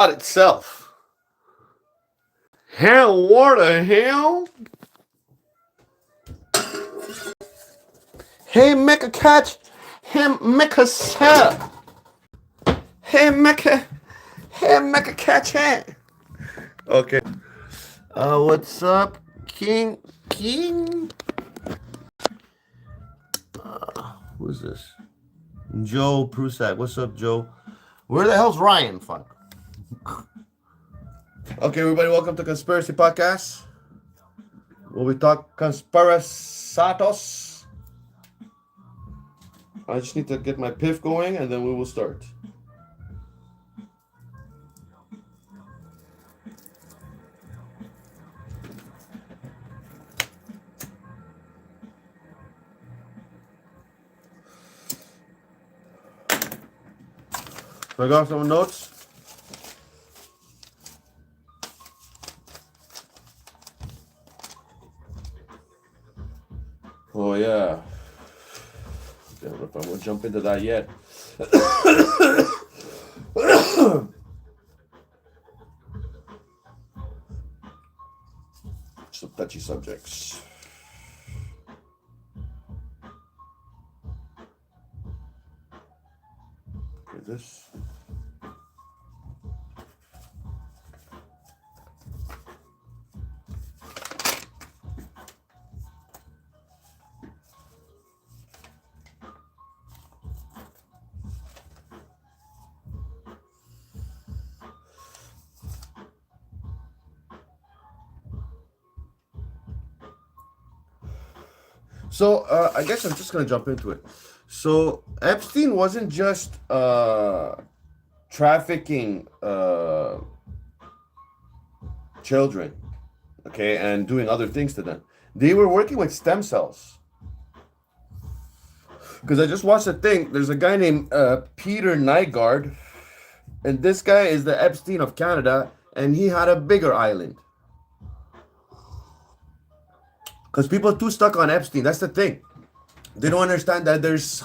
itself. Hell, what the hell? Hey, Mecha Catch. Him, Mecha Sir. Hey, Mecha. Hey, Mecha Catch. Hey. Okay. What's up, King? Who's this? Joe Prusak. What's up, Joe? Where the hell's Ryan? Fuck. Okay, everybody, welcome to Conspiracy Podcast, where we talk conspirasatos. I just need to get my piff going, and then we will start. So I got some notes. Oh yeah. I don't know if I'm gonna jump into that yet. Some touchy subjects. Okay, this. So I guess I'm just gonna jump into it. So Epstein wasn't just trafficking children, okay, and doing other things to them. They were working with stem cells. Because I just watched a thing. There's a guy named Peter Nygaard, and this guy is the Epstein of Canada, and he had a bigger island. Because people are too stuck on Epstein. That's the thing. They don't understand that there's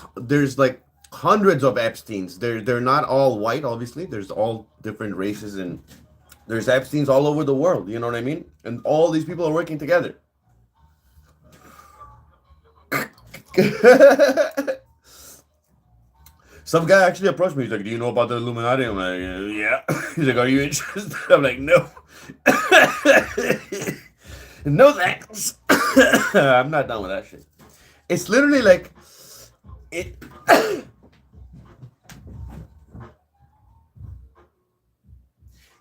like hundreds of Epsteins. They're not all white, obviously. There's all different races, and there's Epsteins all over the world. You know what I mean? And all these people are working together. Some guy actually approached me. He's like, "Do you know about the Illuminati?" I'm like, "Yeah." He's like, "Are you interested?" I'm like, "No." No thanks. I'm not done with that shit. It's literally like it.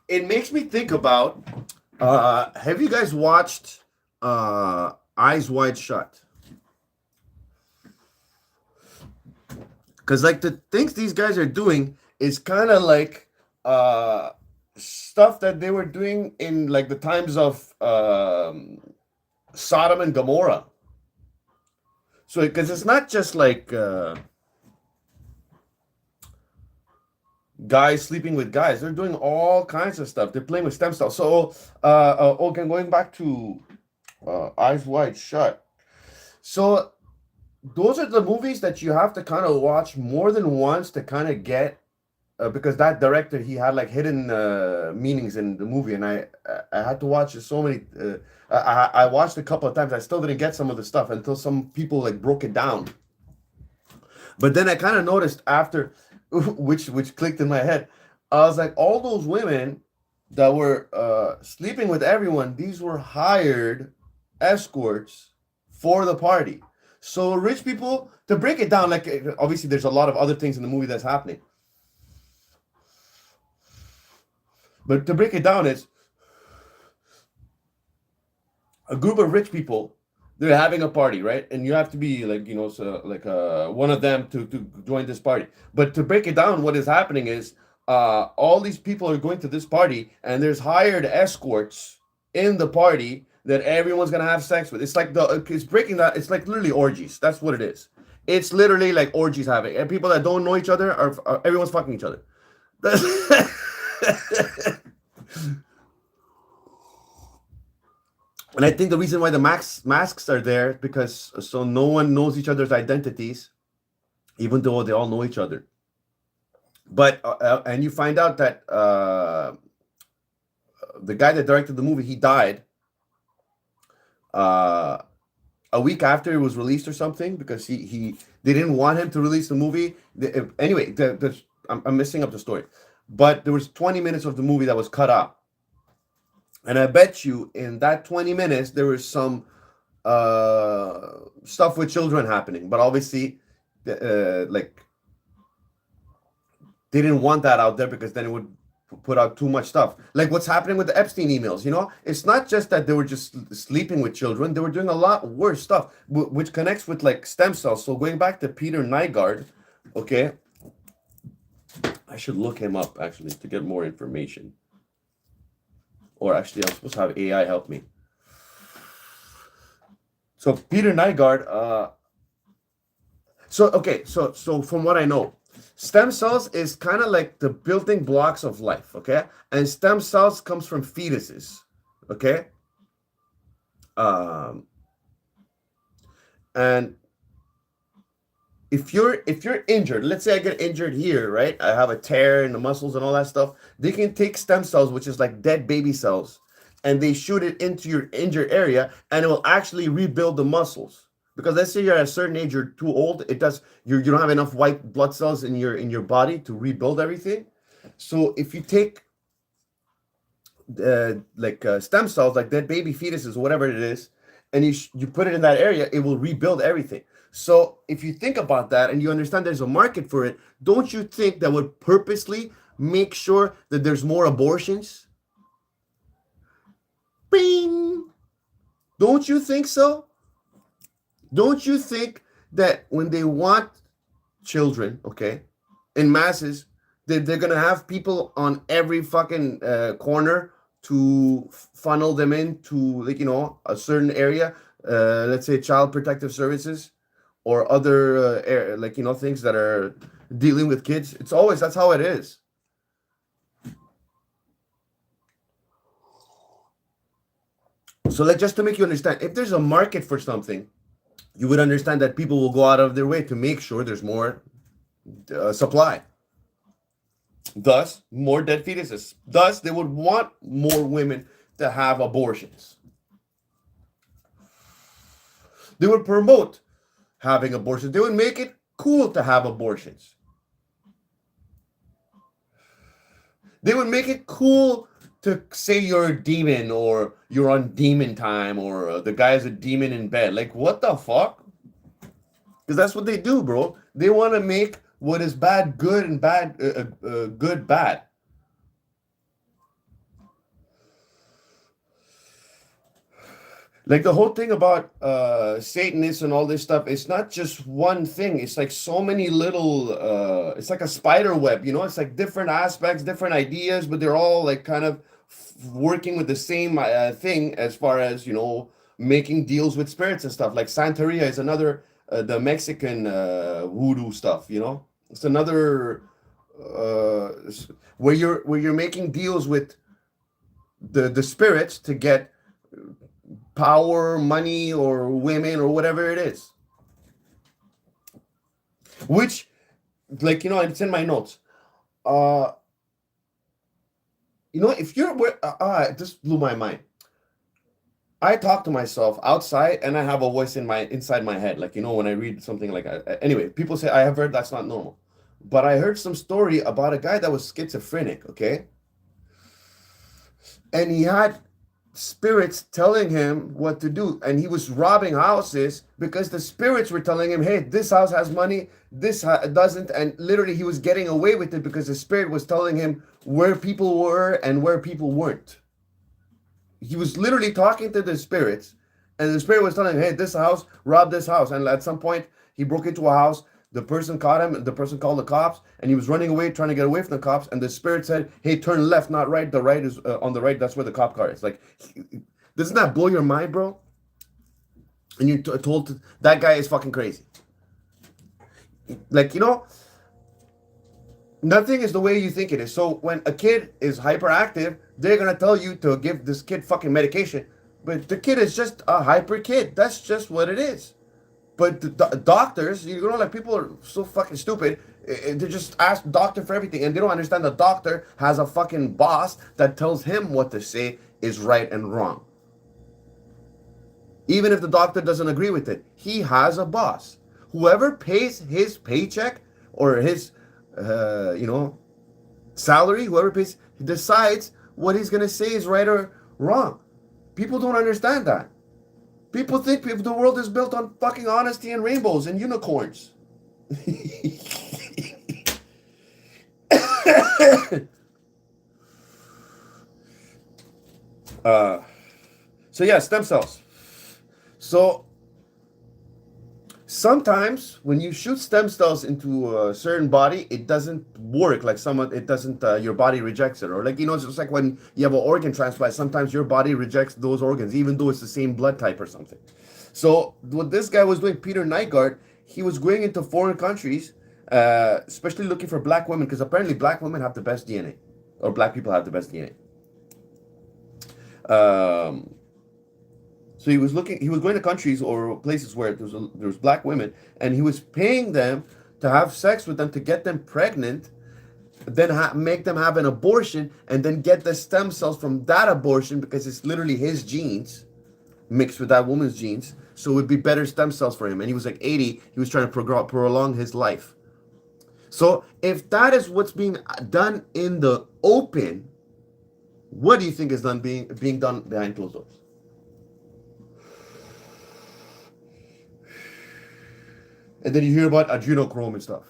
It makes me think about. Have you guys watched Eyes Wide Shut? Because like the things these guys are doing is kind of like stuff that they were doing in like the times of Sodom and Gomorrah. So because it's not just like guys sleeping with guys, they're doing all kinds of stuff. They're playing with stem cells. So okay, going back to Eyes Wide Shut. So those are the movies that you have to kind of watch more than once to kind of get, because that director, he had like hidden meanings in the movie, and I had to watch so many. I watched a couple of times. I still didn't get some of the stuff until some people like broke it down. But then I kind of noticed after, which clicked in my head. I was like, all those women that were sleeping with everyone, these were hired escorts for the party. So rich people, to break it down, like obviously there's a lot of other things in the movie that's happening. But to break it down, it's a group of rich people. They're having a party, right? And you have to be like, you know, so like one of them to join this party. But to break it down, what is happening is all these people are going to this party, and there's hired escorts in the party that everyone's gonna have sex with. It's like it's breaking that. It's like literally orgies. That's what it is. It's literally like orgies having, and people that don't know each other are everyone's fucking each other. And I think the reason why the masks are there because so no one knows each other's identities, even though they all know each other. But and you find out that the guy that directed the movie, he died uh, a week after it was released or something, because he they didn't want him to release the movie. Anyway, I'm messing up the story, but there was 20 minutes of the movie that was cut out, and I bet you in that 20 minutes there was some stuff with children happening, but obviously like they didn't want that out there, because then it would put out too much stuff. Like what's happening with the Epstein emails, you know? It's not just that they were just sleeping with children, they were doing a lot worse stuff, which connects with like stem cells. So going back to Peter Nygaard, okay, I should look him up actually to get more information. Or actually, I'm supposed to have AI help me. So Peter Nygaard, so from what I know, stem cells is kind of like the building blocks of life, okay? And stem cells comes from fetuses, okay? And if you're injured, let's say I get injured here, right? I have a tear in the muscles and all that stuff. They can take stem cells, which is like dead baby cells, and they shoot it into your injured area, and it will actually rebuild the muscles. Because let's say you're at a certain age, you're too old, it does you don't have enough white blood cells in your body to rebuild everything. So if you take stem cells, like dead baby fetuses or whatever it is, and you put it in that area, it will rebuild everything. So if you think about that and you understand there's a market for it, don't you think that would purposely make sure that there's more abortions? Bing! Don't you think so? Don't you think that when they want children, okay, in masses, that they're gonna have people on every fucking corner to funnel them into, like, you know, a certain area, let's say child protective services or other like, you know, things that are dealing with kids. It's always, that's how it is. So like, just to make you understand, if there's a market for something, you would understand that people will go out of their way to make sure there's more supply. Thus, more dead fetuses. Thus, they would want more women to have abortions. They would promote having abortions. They would make it cool to have abortions. They would make it cool to say you're a demon, or you're on demon time, or the guy's a demon in bed. Like, what the fuck? Because that's what they do, bro. They want to make what is bad good, and bad good bad. Like the whole thing about Satanists and all this stuff, it's not just one thing. It's like so many little, it's like a spider web, you know? It's like different aspects, different ideas, but they're all like kind of working with the same thing, as far as, you know, making deals with spirits and stuff. Like Santeria is another, the Mexican voodoo stuff, you know? It's another where you're making deals with the spirits to get power, money, or women, or whatever it is. Which, like, you know, it's in my notes. You know, if you're it just blew my mind. I talk to myself outside, and I have a voice inside my head. Like, you know, when I read something like anyway, people say I have heard that's not normal. But I heard some story about a guy that was schizophrenic, okay? And he had spirits telling him what to do, and he was robbing houses because the spirits were telling him, hey, this house has money, this doesn't. And literally he was getting away with it because the spirit was telling him where people were and where people weren't. He was literally talking to the spirits, and the spirit was telling him, hey, this house, rob this house. And at some point he broke into a house, the person caught him, the person called the cops, and he was running away, trying to get away from the cops. And the spirit said, hey, turn left, not right. The right is on the right. That's where the cop car is. Like, doesn't that blow your mind, bro? And you're told that guy is fucking crazy. Like, you know, nothing is the way you think it is. So when a kid is hyperactive, they're going to tell you to give this kid fucking medication. But the kid is just a hyper kid. That's just what it is. But the doctors, you know, like, people are so fucking stupid. They just ask the doctor for everything, and they don't understand the doctor has a fucking boss that tells him what to say is right and wrong. Even if the doctor doesn't agree with it, he has a boss. Whoever pays his paycheck or his, salary, whoever pays, decides what he's gonna say is right or wrong. People don't understand that. People think the world is built on fucking honesty and rainbows and unicorns. So yeah, stem cells. So sometimes when you shoot stem cells into a certain body, it doesn't work. Like it doesn't. Your body rejects it, or like it's just like when you have an organ transplant. Sometimes your body rejects those organs, even though it's the same blood type or something. So what this guy was doing, Peter Nygaard, he was going into foreign countries, especially looking for black women, because apparently black women have the best DNA, or black people have the best DNA. So he was going to countries or places where there was black women, and he was paying them to have sex with them to get them pregnant, then make them have an abortion, and then get the stem cells from that abortion, because it's literally his genes mixed with that woman's genes. So it would be better stem cells for him. And he was like 80. He was trying to prolong his life. So if that is what's being done in the open, what do you think is being done behind closed doors? And then you hear about adrenochrome and stuff.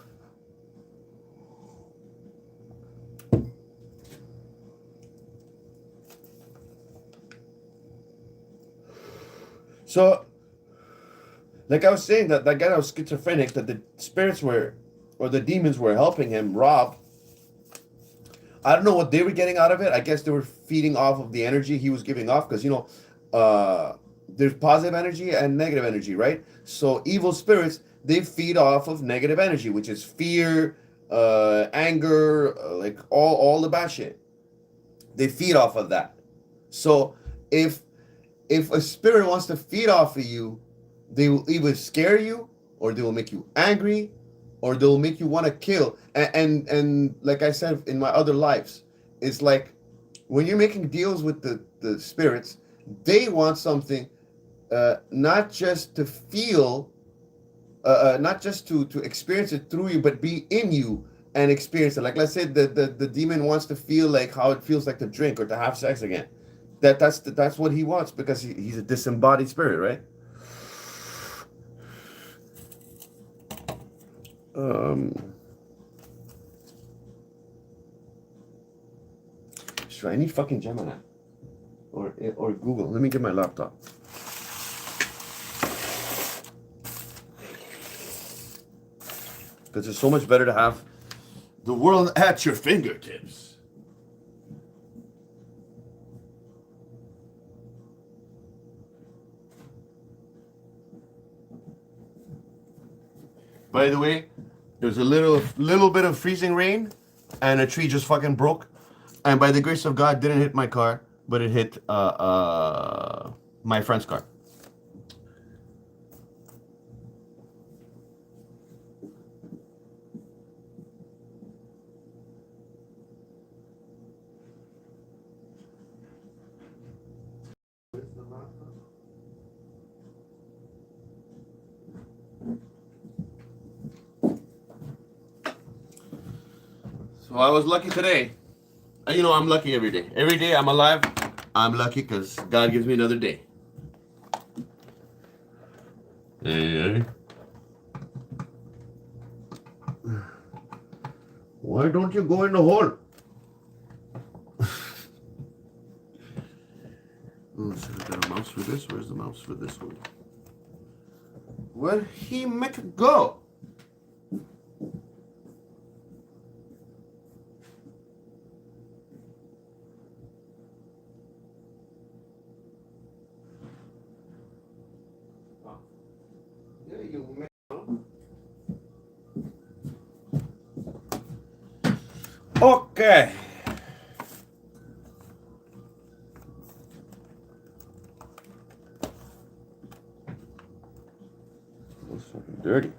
So, like I was saying, that guy that was schizophrenic, that the spirits were, or the demons were helping him rob. I don't know what they were getting out of it. I guess they were feeding off of the energy he was giving off, because there's positive energy and negative energy, right? So evil spirits, they feed off of negative energy, which is fear, anger, like all the bad shit. They feed off of that. So if a spirit wants to feed off of you, they will either scare you, or they will make you angry, or they'll make you want to kill. And like I said in my other lives, it's like when you're making deals with the spirits, they want something, not just to feel, not just to experience it through you, but be in you and experience it. Like let's say the demon wants to feel like how it feels like to drink or to have sex again. That's what he wants, because he's a disembodied spirit, right? Sure, I need fucking Gemini or Google. Let me get my laptop. Because it's so much better to have the world at your fingertips. By the way, there's a little bit of freezing rain, and a tree just fucking broke. And by the grace of God, didn't hit my car, but it hit my friend's car. So I was lucky today. I'm lucky every day. Every day I'm alive, I'm lucky because God gives me another day. Hey. Why don't you go in the hole? Oh, so I got a mouse for this. Where's the mouse for this one? Where'd he make it go? Okay. Looks fucking dirty.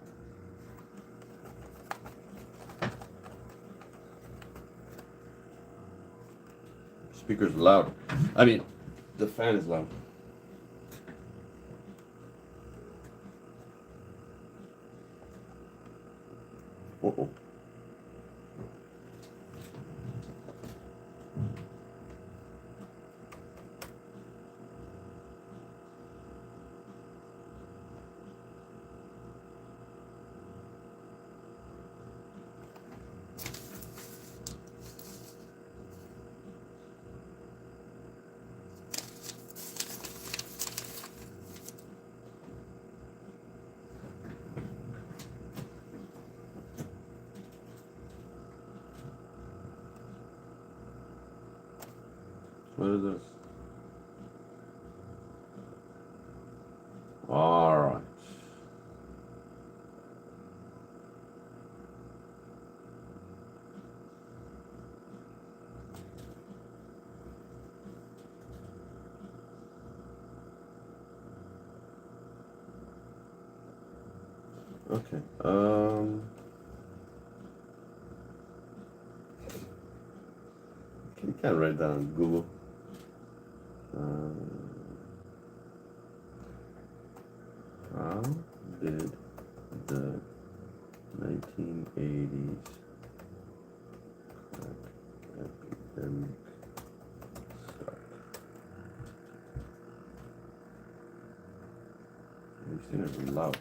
speaker's loud. I mean, the fan is loud. Uh-oh. What is this? All right. Okay. You can't write that on Google. How did the 1980s crack epidemic start? You've seen it loud.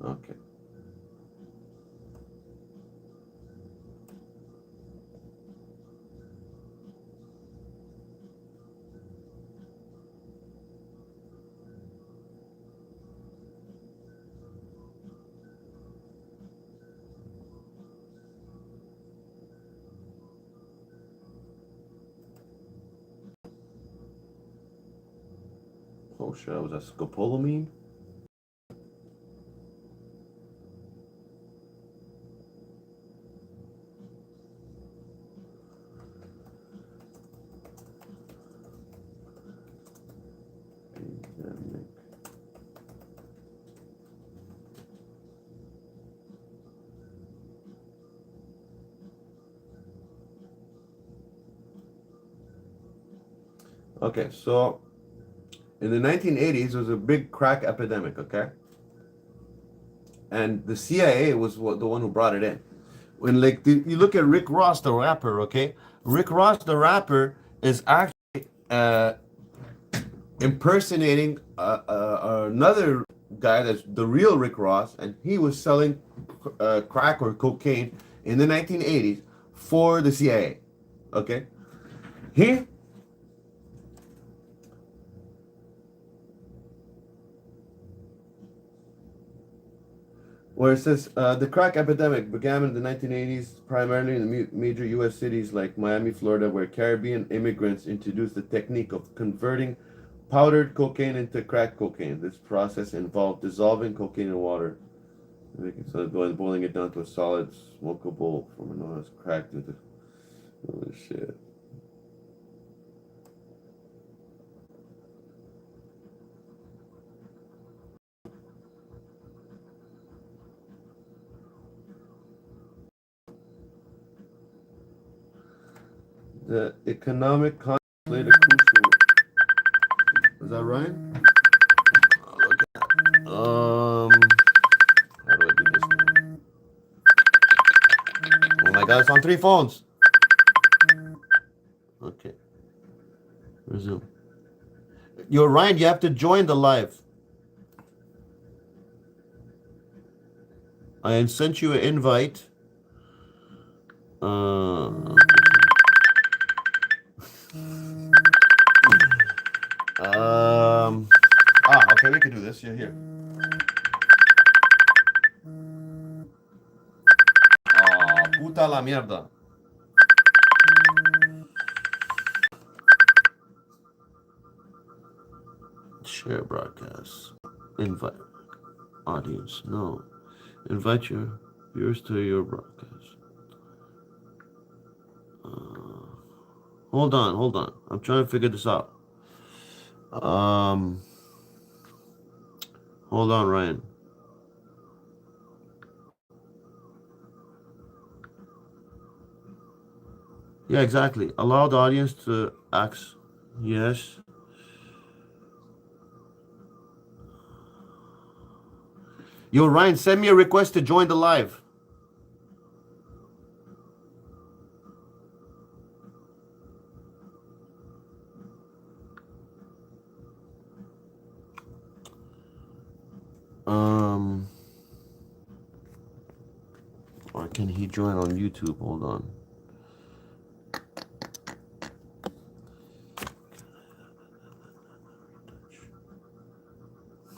Okay. Oh shit, was that scopolamine? Epidemic. Okay, so in the 1980s, there was a big crack epidemic, okay? And the CIA was the one who brought it in. When you look at Rick Ross, the rapper, okay? Rick Ross, the rapper, is actually impersonating another guy that's the real Rick Ross, and he was selling crack or cocaine in the 1980s for the CIA, okay? He where it says the crack epidemic began in the 1980s, primarily in the major U.S. cities like Miami, Florida, where Caribbean immigrants introduced the technique of converting powdered cocaine into crack cocaine. This process involved dissolving cocaine in water, so boiling it down to a solid, smokable from known as cracked into. Holy shit. The economic context played a crucial role. Is that right? How do I do this now? Oh my god, it's on 3 phones. Okay. Resume. You're Ryan, you have to join the live. I sent you an invite. Okay. Okay, we can do this. Yeah, here. Puta la mierda. Share broadcast. Invite audience. No. Invite your viewers to your broadcast. Hold on. I'm trying to figure this out. Hold on, Ryan. Yeah, exactly. Allow the audience to ask. Yes. Yo, Ryan, send me a request to join the live. Um, or can he join on YouTube? Hold on.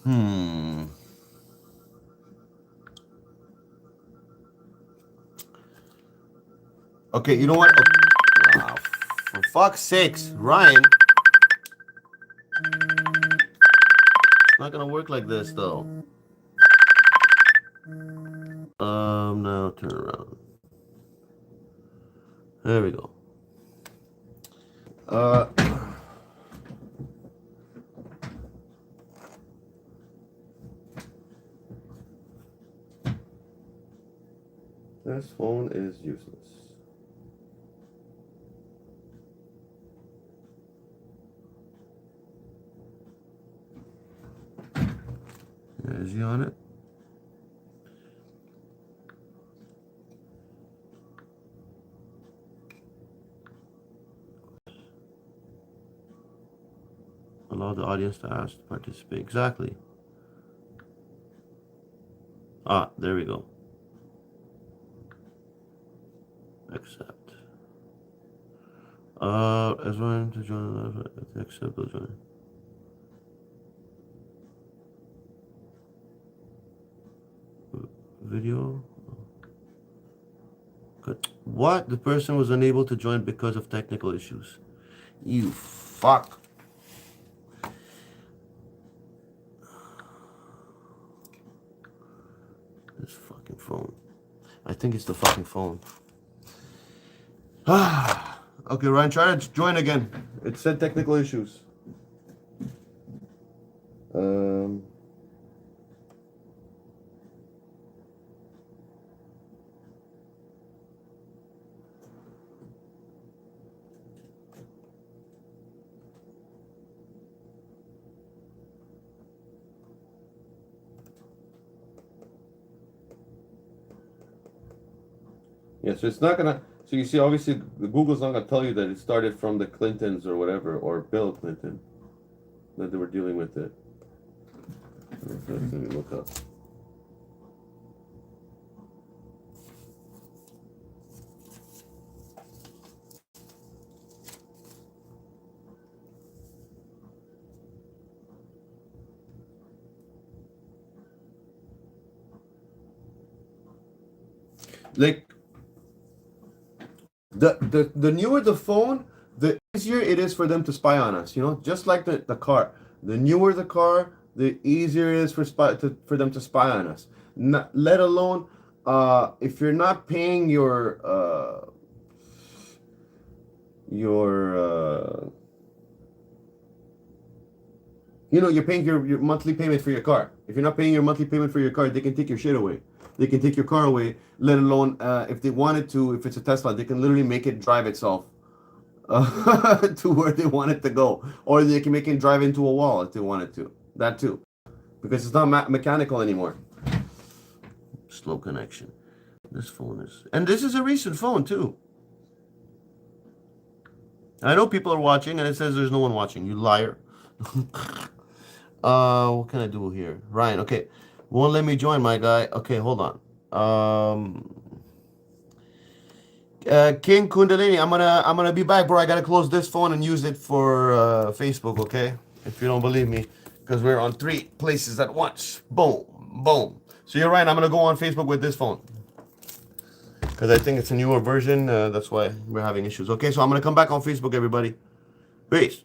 Hmm. Okay, you know what? Ah, for fuck's sakes, Ryan. It's not gonna work like this though. Now turn around. There we go. Uh, this phone is useless. Is he on it? Allow the audience to ask to participate. Exactly. Ah, there we go. Accept. As one to join, accept the join. Video. Good. What? The person was unable to join because of technical issues. You fuck. This fucking phone. I think it's the fucking phone. Ah. Okay, Ryan, try to join again. It said technical issues. Um. Yeah, so it's not gonna. So you see, obviously, the Google's not gonna tell you that it started from the Clintons or whatever, or Bill Clinton, that they were dealing with it. Let me look up. Like the newer the phone, the easier it is for them to spy on us. You know, just like the car. The newer the car, the easier it is for them to spy on us. Not, let alone if you're not paying your you know, you're paying your monthly payment for your car. If you're not paying your monthly payment for your car, they can take your shit away. They can take your car away, let alone if they wanted to, if it's a Tesla, they can literally make it drive itself to where they want it to go. Or they can make it drive into a wall if they wanted to. That too. Because it's not mechanical anymore. Slow connection. This phone is... And this is a recent phone too. I know people are watching and it says there's no one watching. You liar. What can I do here? Ryan, okay. Won't let me join, my guy. Okay, hold on. King Kundalini, I'm gonna be back, bro. I gotta close this phone and use it for Facebook, okay? If you don't believe me, because we're on 3 places at once. Boom, boom. So you're right. I'm gonna go on Facebook with this phone because I think it's a newer version. That's why we're having issues. Okay, so I'm gonna come back on Facebook, everybody. Peace.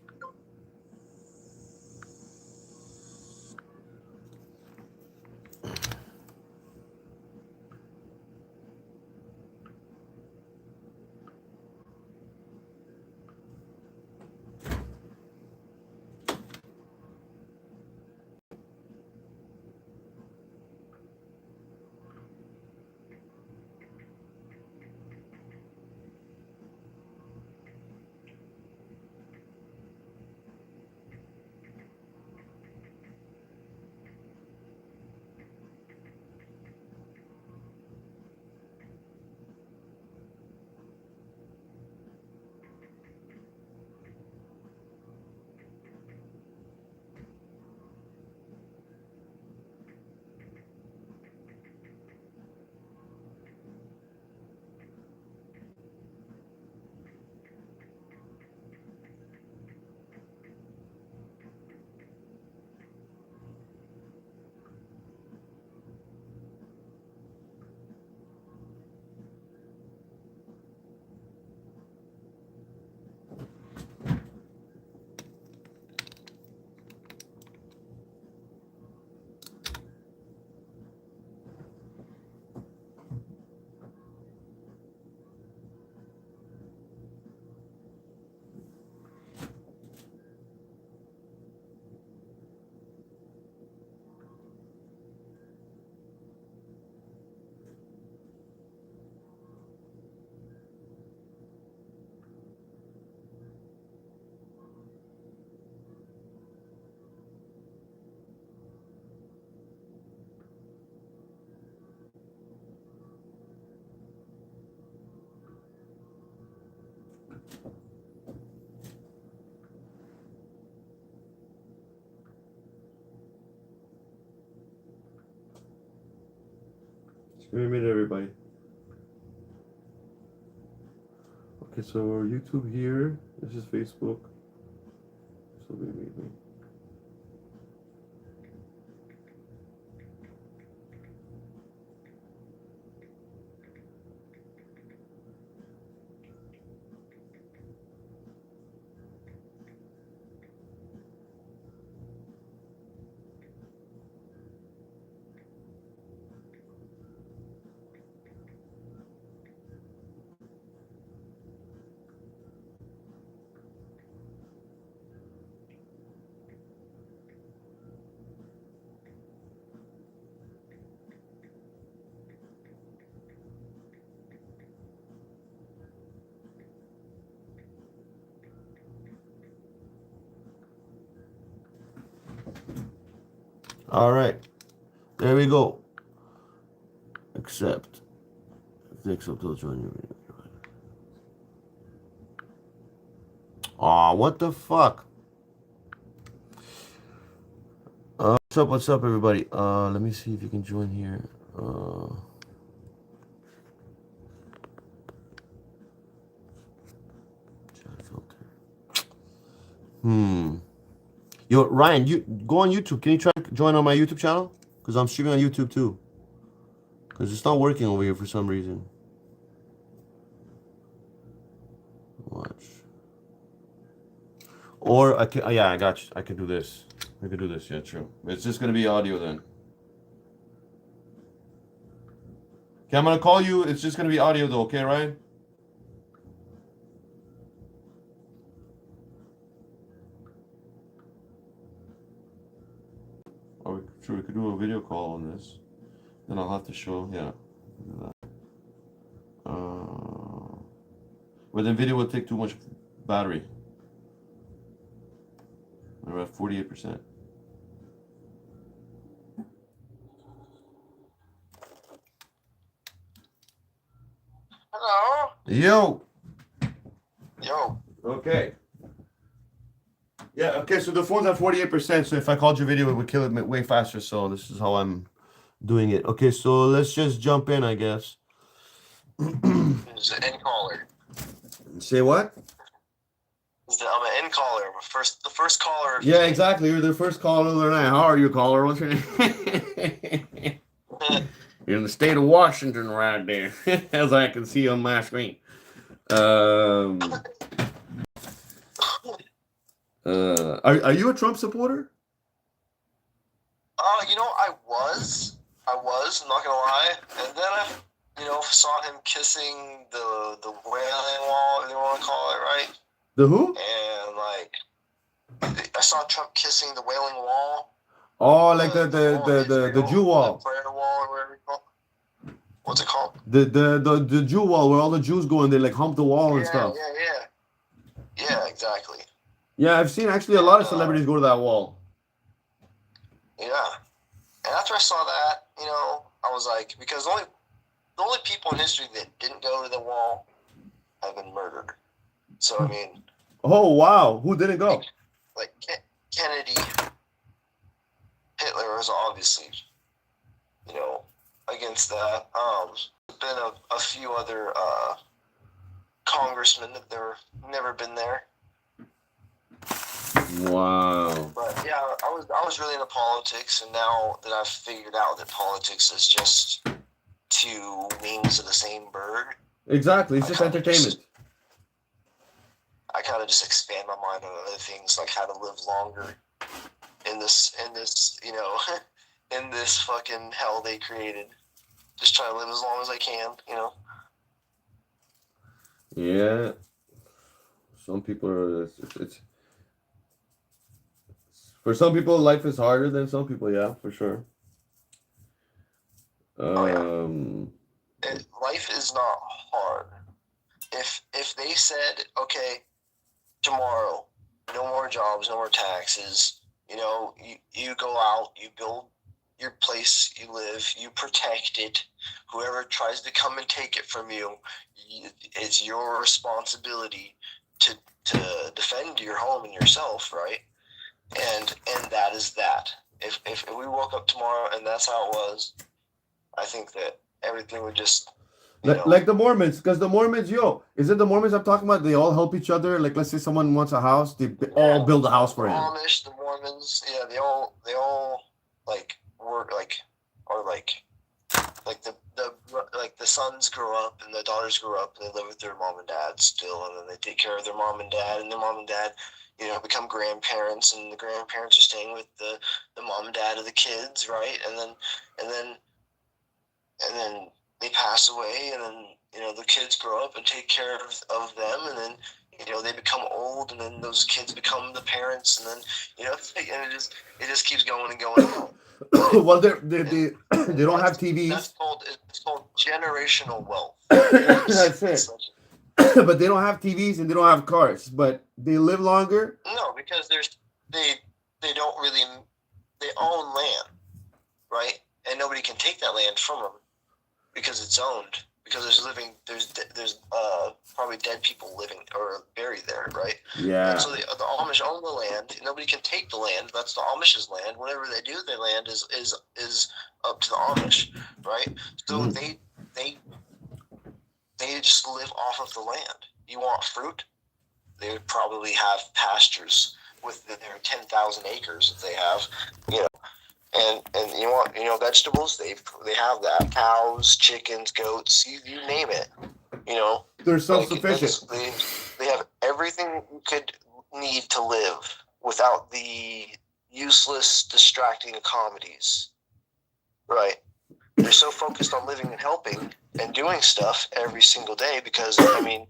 Give me a minute, everybody. Okay, so YouTube here. This is Facebook. So maybe. All right, there we go. Accept. Accept those join your video. Aw, what the fuck? What's up, everybody? Let me see if you can join here. Chat filter. Yo, Ryan, you go on YouTube. Can you try to join on my YouTube channel? Because I'm streaming on YouTube too. Because it's not working over here for some reason. Watch. Or I can, yeah, I got you. I can do this. I can do this. Yeah, true. It's just gonna be audio then. Okay, I'm gonna call you. It's just gonna be audio though. Okay, Ryan? Or we could do a video call on this. Then I'll have to show. Yeah. But then video would take too much battery. We're at 48%. Hello. Yo. Yo. Okay. Yeah. Okay. So the phone's at 48%. So if I called your video, it would kill it way faster. So this is how I'm doing it. Okay. So let's just jump in, I guess. It's an end caller. Say what? I'm an end caller. The first caller. Yeah, exactly. You're the first caller of the night. How are you, caller? What's your name? You're in the state of Washington right there, as I can see on my screen. Are you a Trump supporter? I was. I'm not gonna lie. And then I, saw him kissing the wailing wall, if you want to call it, right? The who? And I saw Trump kissing the wailing wall. Oh, like the Jew wall. The prayer wall, or whatever you call it. What's it called? The Jew wall, where all the Jews go and they like hump the wall and stuff. Yeah, exactly. Yeah, I've seen actually a lot of celebrities go to that wall. Yeah. And after I saw that, I was like, because the only people in history that didn't go to the wall have been murdered. So, I mean... Oh, wow. Who didn't go? Like Kennedy, Hitler was obviously, against that. There's been a few other congressmen that never been there. Wow. But yeah, I was really into politics, and now that I've figured out that politics is just two wings of the same bird. Exactly, it's just entertainment. I kind of just expand my mind on other things, like how to live longer in this, in this fucking hell they created. Just try to live as long as I can, Yeah. Some people are. It's for some people, life is harder than some people. Yeah, for sure. Life is not hard. If they said, okay, tomorrow, no more jobs, no more taxes, you go out, you build your place you live, you protect it. Whoever tries to come and take it from you, it's your responsibility to defend your home and yourself, right? And that is that. If we woke up tomorrow and that's how it was, I think that everything would just, like the Mormons, because the Mormons, is it the Mormons I'm talking about? They all help each other. Like, let's say someone wants a house, they all build a house for the him. Amish, the Mormons, yeah, they all like work like the sons grow up and the daughters grow up and they live with their mom and dad still, and then they take care of their mom and dad, and their mom and dad, become grandparents, and the grandparents are staying with the mom and dad of the kids, right? And then they pass away, and then the kids grow up and take care of them, and then they become old, and then those kids become the parents, and then and it just keeps going and going and going. Well, they don't have TVs. It's called generational wealth. That's it. But they don't have TVs and they don't have cars, but they live longer. No, because they don't really, they own land, right? And nobody can take that land from them because it's owned. Because there's probably dead people living or buried there, right? Yeah. And so the Amish own the land. Nobody can take the land. That's the Amish's land. Whatever they do, their land is up to the Amish, right? So they just live off of the land. You want fruit? They would probably have pastures with their 10,000 acres that they have, And you want vegetables? They have that. Cows, chickens, goats, you name it. They're self-sufficient. They have everything you could need to live without the useless, distracting comedies. Right? They're so focused on living and helping and doing stuff every single day because you don't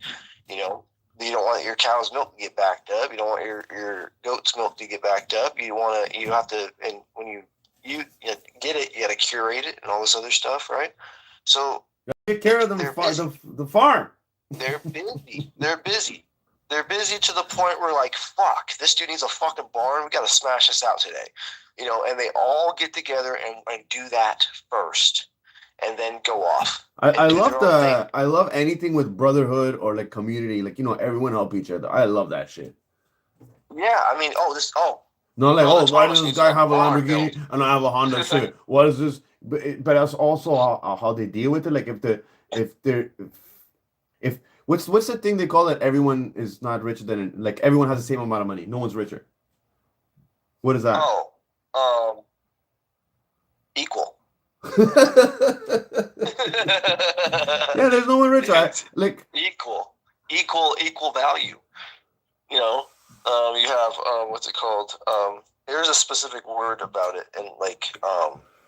want your cow's milk to get backed up. You don't want your goat's milk to get backed up. You have to, and when you get it, you got to curate it and all this other stuff, right? So take care of the farm. They're busy. They're busy to the point where, like, fuck, this dude needs a fucking barn. We got to smash this out today, And they all get together and do that first, and then go off. I love anything with brotherhood or like community, like everyone help each other. I love that shit. Yeah, No, like, why does this guy have a Lamborghini and I have a Honda? Shit, what is this? But that's also how they deal with it. Like if what's the thing they call it? Everyone is not richer than, like, everyone has the same amount of money. No one's richer. What is that? Equal. Yeah, there's no one richer. Like equal value. You have what's it called? There's a specific word about it, and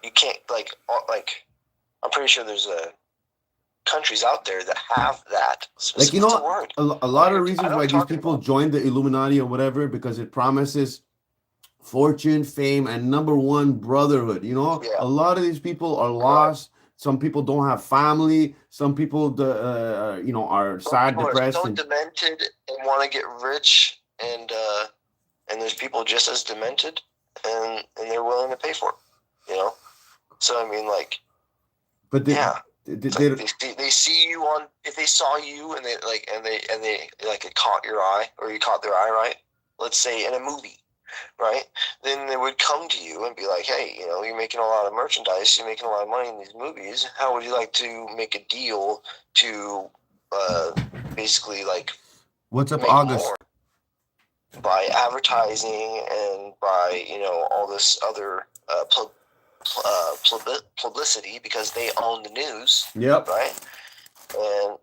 you can't I'm pretty sure there's countries out there that have that specific word. A lot of reasons why these people join the Illuminati or whatever, because it promises fortune, fame, and number one, brotherhood. A lot of these people are lost. Some people don't have family. Some people, are sad, depressed, so demented and want to get rich, and there's people just as demented, and they're willing to pay for it. So but they see you on, if they saw you and they it caught your eye, or you caught their eye, right? Let's say in a movie. Right? Then they would come to you and be like, hey, you're making a lot of merchandise, you're making a lot of money in these movies. How would you like to make a deal to basically, like, what's up, August? By advertising and by, all this other publicity, because they own the news. Yep. Right? And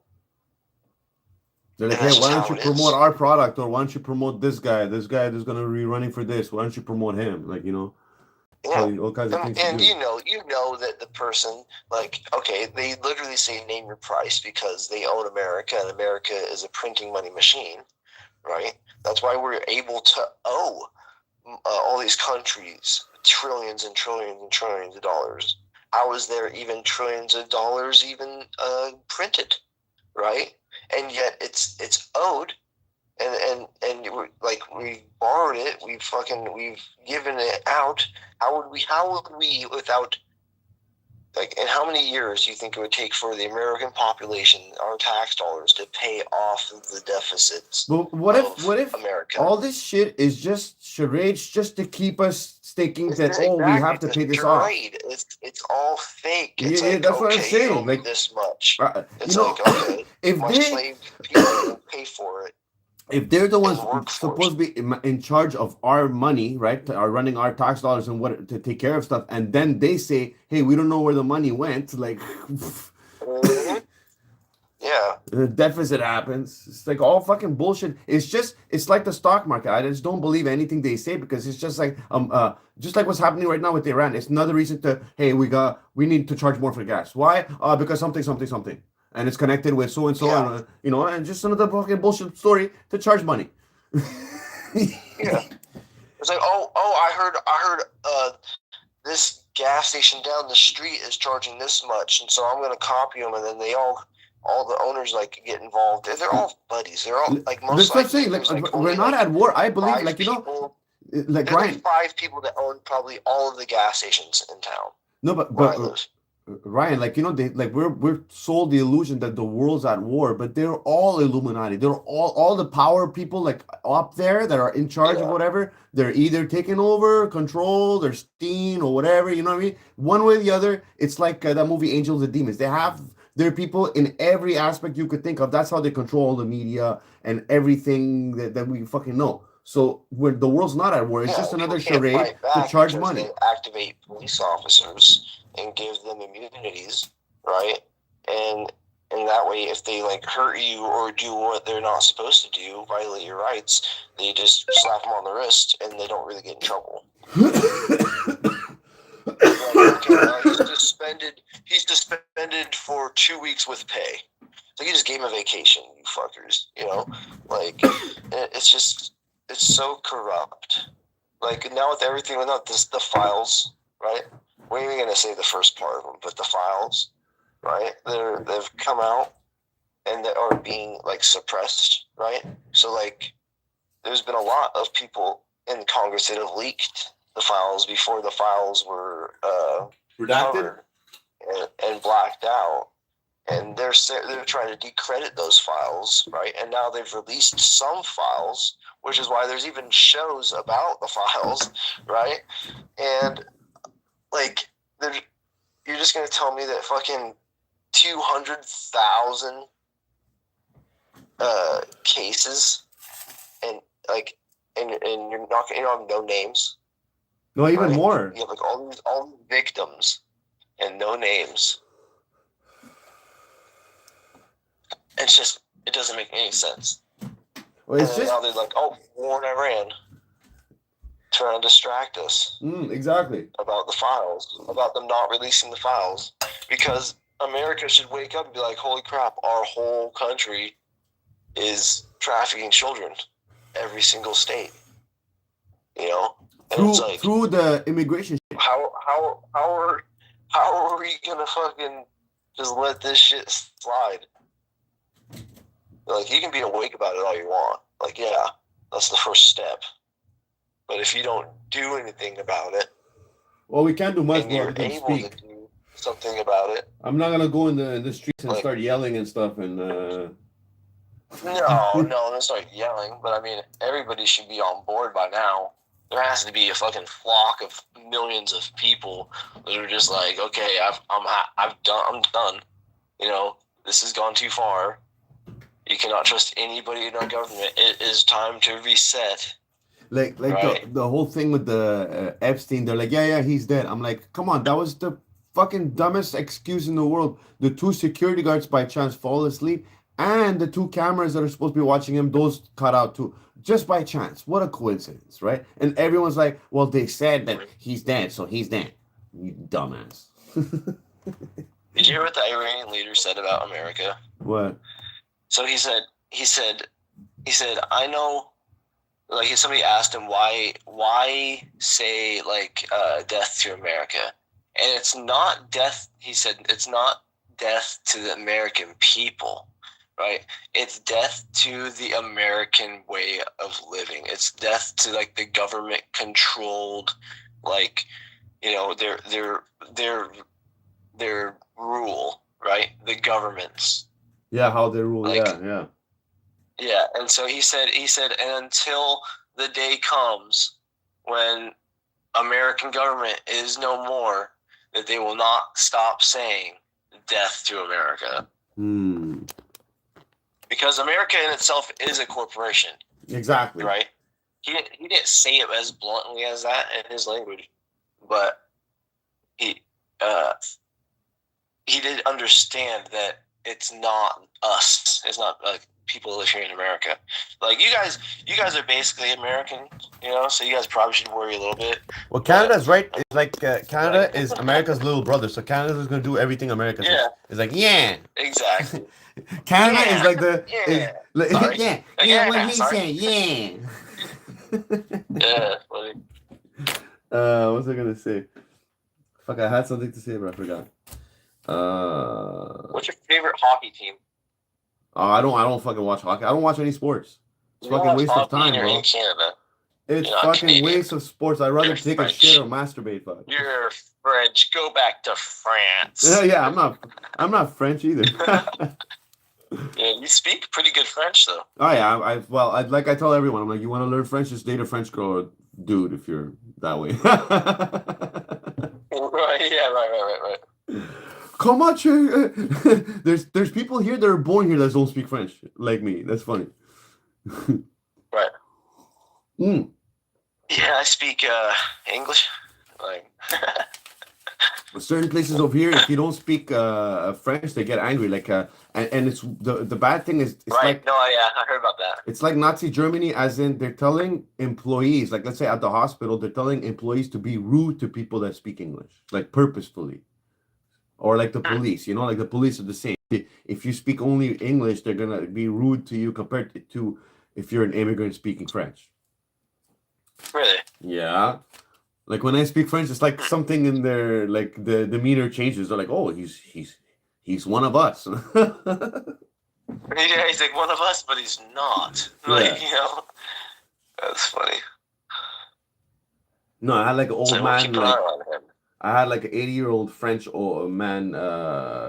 they're like, hey, why don't you promote our product, or why don't you promote this guy that's going to be running for this? Why don't you promote him? Like, all kinds of things. And you know that the person, like, okay, they literally say name your price because they own America, and America is a printing money machine, right? That's why we're able to owe all these countries trillions and trillions and trillions of dollars. How is there even trillions of dollars even printed, right? And yet it's owed, and we borrowed it, we've given it out. How would we without Like, in how many years do you think it would take for the American population, our tax dollars, to pay off the deficits But what if America? all this shit is just charades just to keep us thinking that, It's oh, we have exactly to the pay this off? charade. It's all fake. Yeah, It's yeah, like, that's what I'm okay, you saying. owe me Like, this much. you It's know, like, okay, if my they slave people will pay for it if they're the in ones the workforce. supposed to be in charge of our money, right, are running our tax dollars and what to take care of stuff, and then they say, hey, we don't know where the money went, like, Mhm. Yeah. the deficit happens. It's like all fucking bullshit. It's like the stock market. I just don't believe anything they say because it's just like what's happening right now with Iran. It's another reason to, hey, we need to charge more for gas. Why? Because something, and it's connected with so and so, Yeah. and and just another fucking bullshit story to charge money. Yeah. It's like, I heard this gas station down the street is charging this much, and so I'm going to copy them, and then all the owners like get involved. They're all buddies. They're all like most That's what I'm likely. saying. There's Like, only we're not like at war. I believe, five like, people. like There's Ryan. like 5 people that own probably all of the gas stations in town No, but where I live. Ryan, like, they like we're sold the illusion that the world's at war, but they're all Illuminati. They're all the power people like up there that are in charge of Yeah. whatever. They're either taking over, control, they're steam or whatever. You know what I mean? One way or the other. It's like that movie Angels and Demons. They have their people in every aspect you could think of. That's how they control all the media and everything that we fucking know. So when the world's not at war, it's Yeah, just people another can't charade fight to back charge because money. they activate police officers and give them immunities, right? And that way, if they like hurt you or do what they're not supposed to do, violate your rights, they just slap them on the wrist and they don't really get in trouble. Like, okay, he's suspended for 2 weeks with pay. So you just gave him a vacation, you fuckers. Like it's so corrupt. Like now with everything, without the files, right? We're even gonna say the first part of them, but the files, right? They've come out and they are being like suppressed, right? So like, there's been a lot of people in Congress that have leaked the files before the files were Redacted? covered and blacked out, and they're trying to decredit those files, right? And now they've released some files, which is why there's even shows about the files, right? And like, you're just gonna tell me that fucking 200,000 cases and like, and you're not gonna have no names. No, even right? more. You have like all these victims and no names. It's just, it doesn't make any sense. Well, it's and then just now they're like, oh, war in Iran, trying to distract us exactly about the files, about them not releasing the files, because America should wake up and be like, holy crap, our whole country is trafficking children, every single state, And it's like, through the immigration shit. how are we gonna fucking just let this shit slide? Like, you can be awake about it all you want. Like, yeah, that's the first step. But if you don't do anything about it, Well, we can't do much and more you're than able speak. to do something about it. I'm not gonna go in the streets and Like, start yelling and stuff and No, let's start yelling. But I mean, everybody should be on board by now. There has to be a fucking flock of millions of people that are just like, okay, I'm done. This has gone too far. You cannot trust anybody in our government. It is time to reset. like right? the whole thing with the Epstein. They're like, yeah, he's dead. I'm like, come on, that was the fucking dumbest excuse in the world. The 2 security guards by chance fall asleep, and the 2 cameras that are supposed to be watching him, those cut out too, just by chance. What a coincidence, right? And everyone's like, well, they said that he's dead, so he's dead. You dumbass. Did you hear what the Iranian leader said about America? What? So he said, I know, like, somebody asked him why say, like, death to America. And it's not death, he said, it's not death to the American people, right? It's death to the American way of living. It's death to, like, the government controlled, like, they're their rule, right? The governments. Yeah, how they rule. Like, yeah. Yeah, and so he said, and until the day comes when American government is no more, that they will not stop saying death to America. Because America in itself is a corporation. Exactly. Right? He didn't say it as bluntly as that in his language, but he did understand that it's not us. It's not like people live here in America. Like you guys are basically American, so you guys probably should worry a little bit. Well, Canada's right. It's like Canada is America's little brother, so Canada's gonna do everything America says. It's like exactly. Canada is like the yeah. What he said, Yeah, funny. What was I gonna say? Fuck, I had something to say, but I forgot. What's your favorite hockey team? I don't fucking watch hockey. I don't watch any sports. It's fucking waste of time, bro. In Canada. It's fucking waste of sports. I'd rather take a shit or masturbate. Fuck. You're French. Go back to France. Yeah, I'm not French either. Yeah, you speak pretty good French though. Oh yeah, I like I tell everyone, I'm like, you want to learn French, just date a French girl or dude if you're that way. Right. Come on, there's people here that are born here that don't speak French, like me. That's funny. Right. Yeah, I speak English. Like certain places over here, if you don't speak French, they get angry. Like and it's the bad thing is it's like I heard about that. It's like Nazi Germany, as in they're telling employees, like let's say at the hospital, they're telling employees to be rude to people that speak English, like purposefully. Or like the police, like the police are the same. If you speak only English, they're gonna be rude to you compared to if you're an immigrant speaking French. Really? Yeah. Like when I speak French, it's like something in there, like the demeanor changes. They're like, oh, he's one of us. Yeah, he's like one of us, but he's not. Like, that's funny. No, I had like an old man. Keep an eye on him. I had like an 80-year-old French man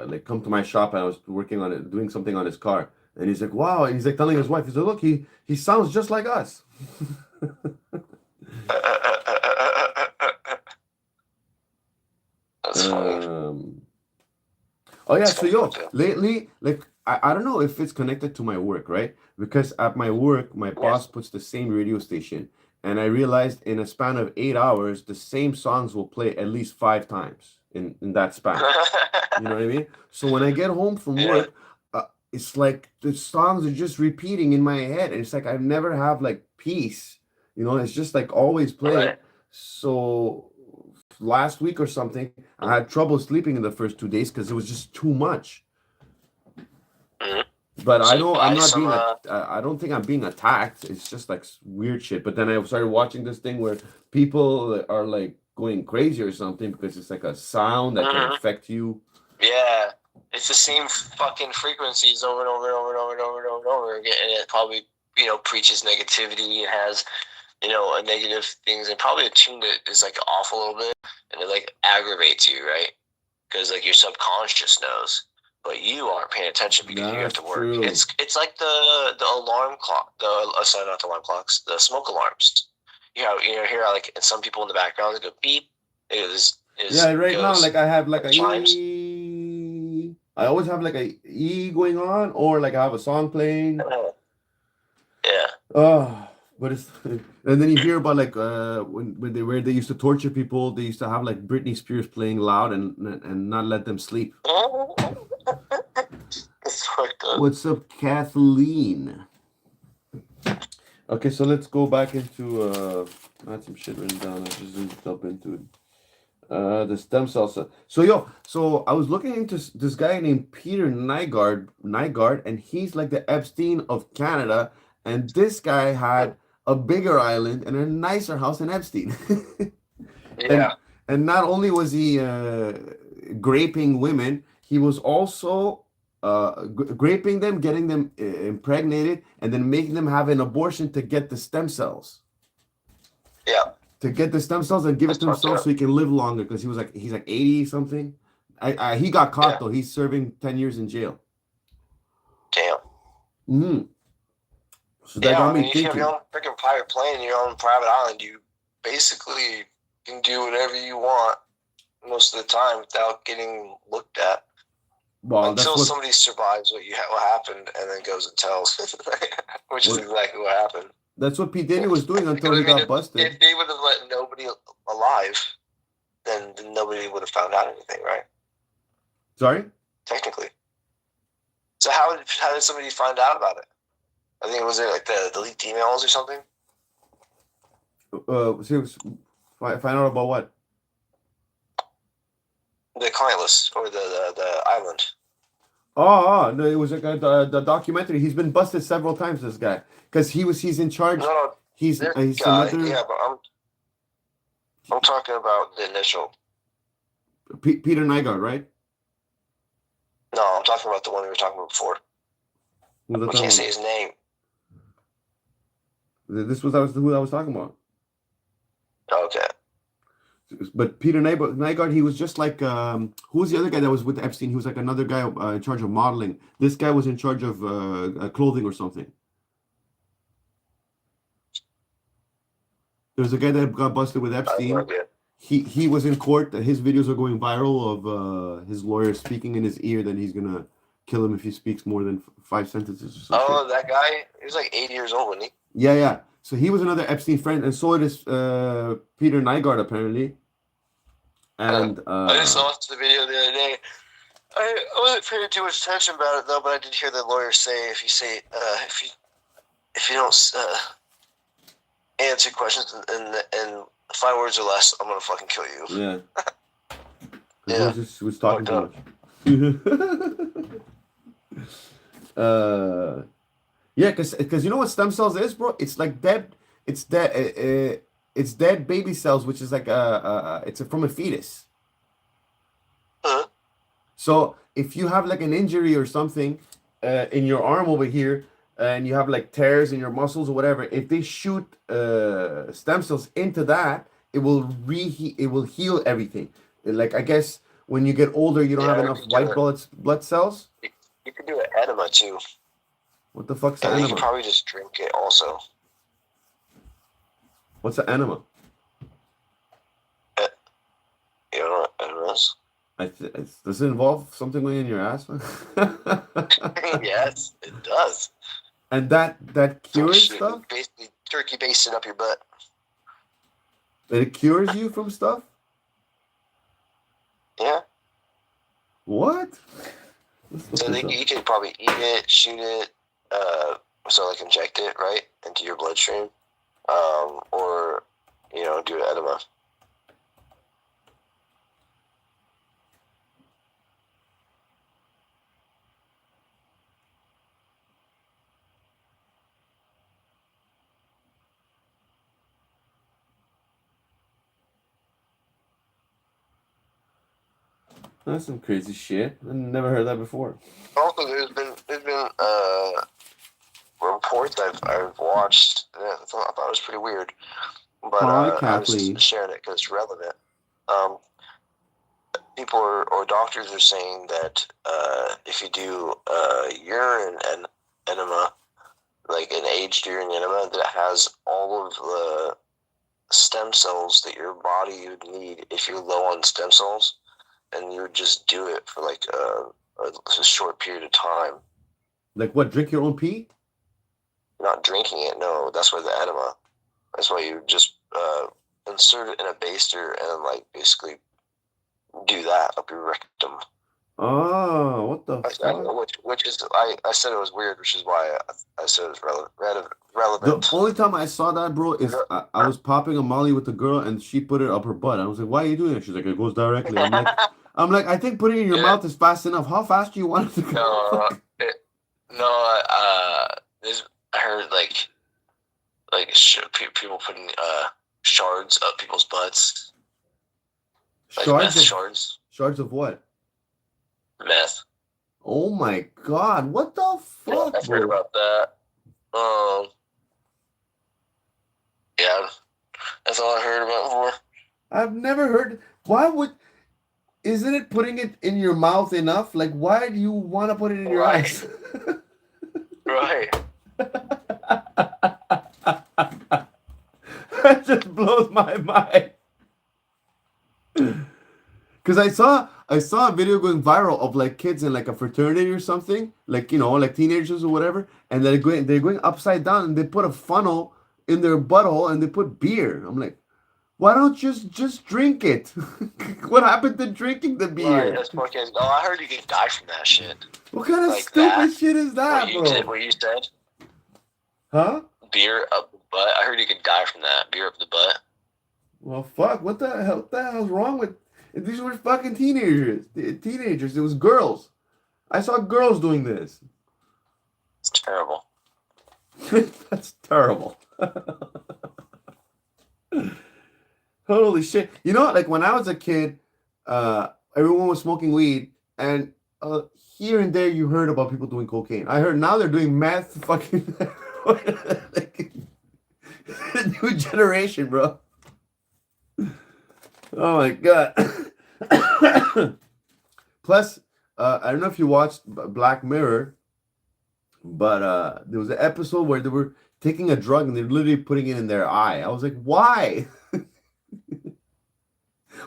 like come to my shop, and I was working on it, doing something on his car, and he's like, "Wow!" And he's like telling his wife, "He's like, look, he sounds just like us." That's funny. Oh yeah, so lately, like I don't know if it's connected to my work, right? Because at my work, my boss puts the same radio station. And I realized in a span of 8 hours, the same songs will play at least 5 times in that span. You know what I mean? So when I get home from work, it's like the songs are just repeating in my head. And it's like I never have like peace. It's just like always playing. Right. So last week or something, I had trouble sleeping in the first 2 days because it was just too much. But I don't think I'm being attacked. It's just like weird shit. But then I started watching this thing where people are like going crazy or something because it's like a sound that can affect you. Yeah, it's the same fucking frequencies over and over and over and over and over and over and over again. And it probably preaches negativity. It has a negative things, and probably a tune that is like off a little bit, and it like aggravates you, right? Because like your subconscious knows. But you aren't paying attention because you have to work. True. It's like the alarm clock. Sorry, not the alarm clocks. The smoke alarms. You hear like some people in the background go beep. Right now, like I have like a E. I always have like a E going on, or like I have a song playing. Yeah. Oh, but it's and then you hear about like where they used to torture people. They used to have like Britney Spears playing loud and not let them sleep. What's up, Kathleen? Okay, so let's go back into I had some shit written down. I just didn't jump into it. The stem cells. So I was looking into this guy named Peter Nygaard, and he's like the Epstein of Canada. And this guy had a bigger island and a nicer house than Epstein. Yeah. And not only was he graping women, he was also graping them, getting them impregnated, and then making them have an abortion to get the stem cells. Yeah. To get the stem cells and give it to himself so he can live longer, because he's like 80 something. He got caught Yeah. though. He's serving 10 years in jail. Damn. Mm. So that Yeah, got I mean, me if you have your thinking. own freaking private plane, your own private island, you basically can do whatever you want most of the time without getting looked at. Well, that's Until what somebody survives what happened and then goes and tells, which is exactly what happened. that's what P Diddy was doing until Because, he I mean, got busted. if they would have let nobody alive, then nobody would have found out anything, right? Sorry? Technically. So how did somebody find out about it? I think it was like the leaked emails or something. Find out about what? The client list or the island. Oh, no, it was like the documentary. He's been busted several times, this guy, because he's in charge. No, He's guy. another Yeah, but I'm talking about the initial. Peter Nygaard, right? No, I'm talking about the one we were talking about before. Who's We can't say his name. This was who I was talking about. Okay. But Peter Nygaard, he was just like who was the other guy that was with Epstein? He was like another guy in charge of modeling. This guy was in charge of clothing or something. There was a guy that got busted with Epstein. He was in court. His videos are going viral of his lawyer speaking in his ear that he's gonna kill him if he speaks more than 5 sentences or something. Oh, that guy? He was like 80 years old, wasn't he? Yeah. So he was another Epstein friend, and so is Peter Nygaard apparently. And I just watched the video the other day. I wasn't paying too much attention about it though, but I did hear the lawyer say if you don't answer questions in 5 words or less, I'm gonna fucking kill you. Yeah. Yeah. He was talking too much. Yeah, because you know what stem cells is, bro? It's like dead. It's dead. It's dead baby cells, which is like it's from a fetus. Uh-huh. So if you have like an injury or something in your arm over here, and you have like tears in your muscles or whatever, if they shoot stem cells into that, it will heal everything. Like I guess when you get older, you don't have enough white blood cells. You could do an enema too. What the fuck's an And you enema? could probably just drink it also. What's an enema? You know what enema is? Does it involve something going in your ass? Yes, it does. And that cures stuff? Basically, turkey basted up your butt. It cures you from stuff? Yeah. What? So you could probably eat it, shoot it, so like inject it right into your bloodstream, or do an enema. That's some crazy shit. I never heard that before. Also, there's been reports I've watched. I thought it was pretty weird, but I was just sharing it because it's relevant. People or doctors are saying that if you do urine enema, like an aged urine enema, that it has all of the stem cells that your body would need if you're low on stem cells, and you would just do it for like a short period of time. Like what? Drink your own pee? Not drinking it. No, that's why the enema. That's why you just insert it in a baster and then like basically do that up your rectum. Oh, what the fuck? Which is I said it was weird, which is why I said it was relevant. The only time I saw that, bro, is I was popping a Molly with a girl and she put it up her butt. I was like, "Why are you doing it?" She's like, "It goes directly." I'm like, I think putting it in your mouth is fast enough. How fast do you want it to go? I heard like people putting shards up people's butts. Like shards. Shards of what? Meth. Oh my god! What the fuck? I've heard about that. Yeah, that's all I heard about before. I've never heard. Why would? isn't it putting it in your mouth enough? Like, why do you want to put it in your Right. eyes? Right. That just blows my mind. Because I saw a video going viral of like kids in like a fraternity or something, like like teenagers or whatever, and they're going upside down and they put a funnel in their butthole and they put beer. I'm like, why don't you just drink it? What happened to drinking the Right. beer? That's fucking. Oh, I heard you could die from that shit. What kind of Like stupid that? shit is that, What you did? bro? What you said? Huh? Beer up the butt. I heard you could die from that. Beer up the butt. Well, fuck. What the hell? What the hell's wrong with? These were fucking teenagers. Teenagers. It was girls. I saw girls doing this. It's terrible. That's terrible. Holy shit. You know, like when I was a kid, everyone was smoking weed, and here and there you heard about people doing cocaine. I heard now they're doing meth, fucking like, new generation, bro. Oh my god. Plus, I don't know if you watched Black Mirror, but there was an episode where they were taking a drug and they're literally putting it in their eye. I was like, why?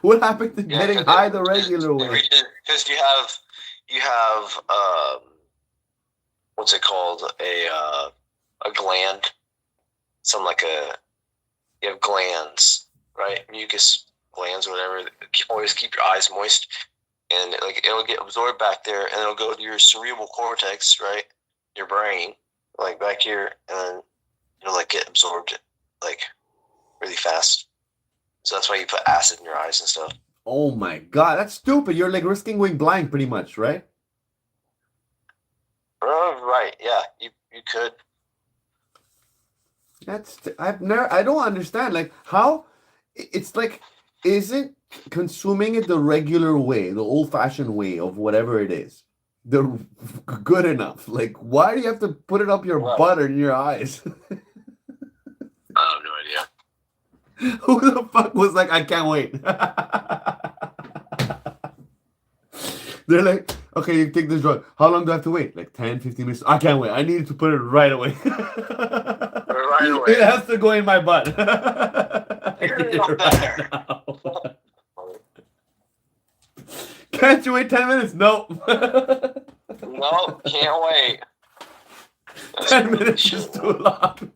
What happened to getting high the regular way? Because you have what's it called, a gland, you have glands, right? Mucus glands or whatever. Always keep your eyes moist, and it'll get absorbed back there, and it'll go to your cerebral cortex, right? Your brain, like back here, and then it'll like get absorbed like really fast. So that's why you put acid in your eyes and stuff. Oh my god, that's stupid. You're like risking going blind pretty much, right? Right, yeah, you could. I don't understand like how it's like, isn't consuming it the regular way, the old-fashioned way of whatever it is, the good enough? Like, why do you have to put it up your butt or in your eyes? I have no idea. Who the fuck was like, I can't wait? They're like, okay, you take this drug. How long do I have to wait? Like 10, 15 minutes. I can't wait. I need to put it right away. Right away. It has to go in my butt. I need it right now. Can't you wait 10 minutes? Nope. No, can't wait. 10 minutes is too long.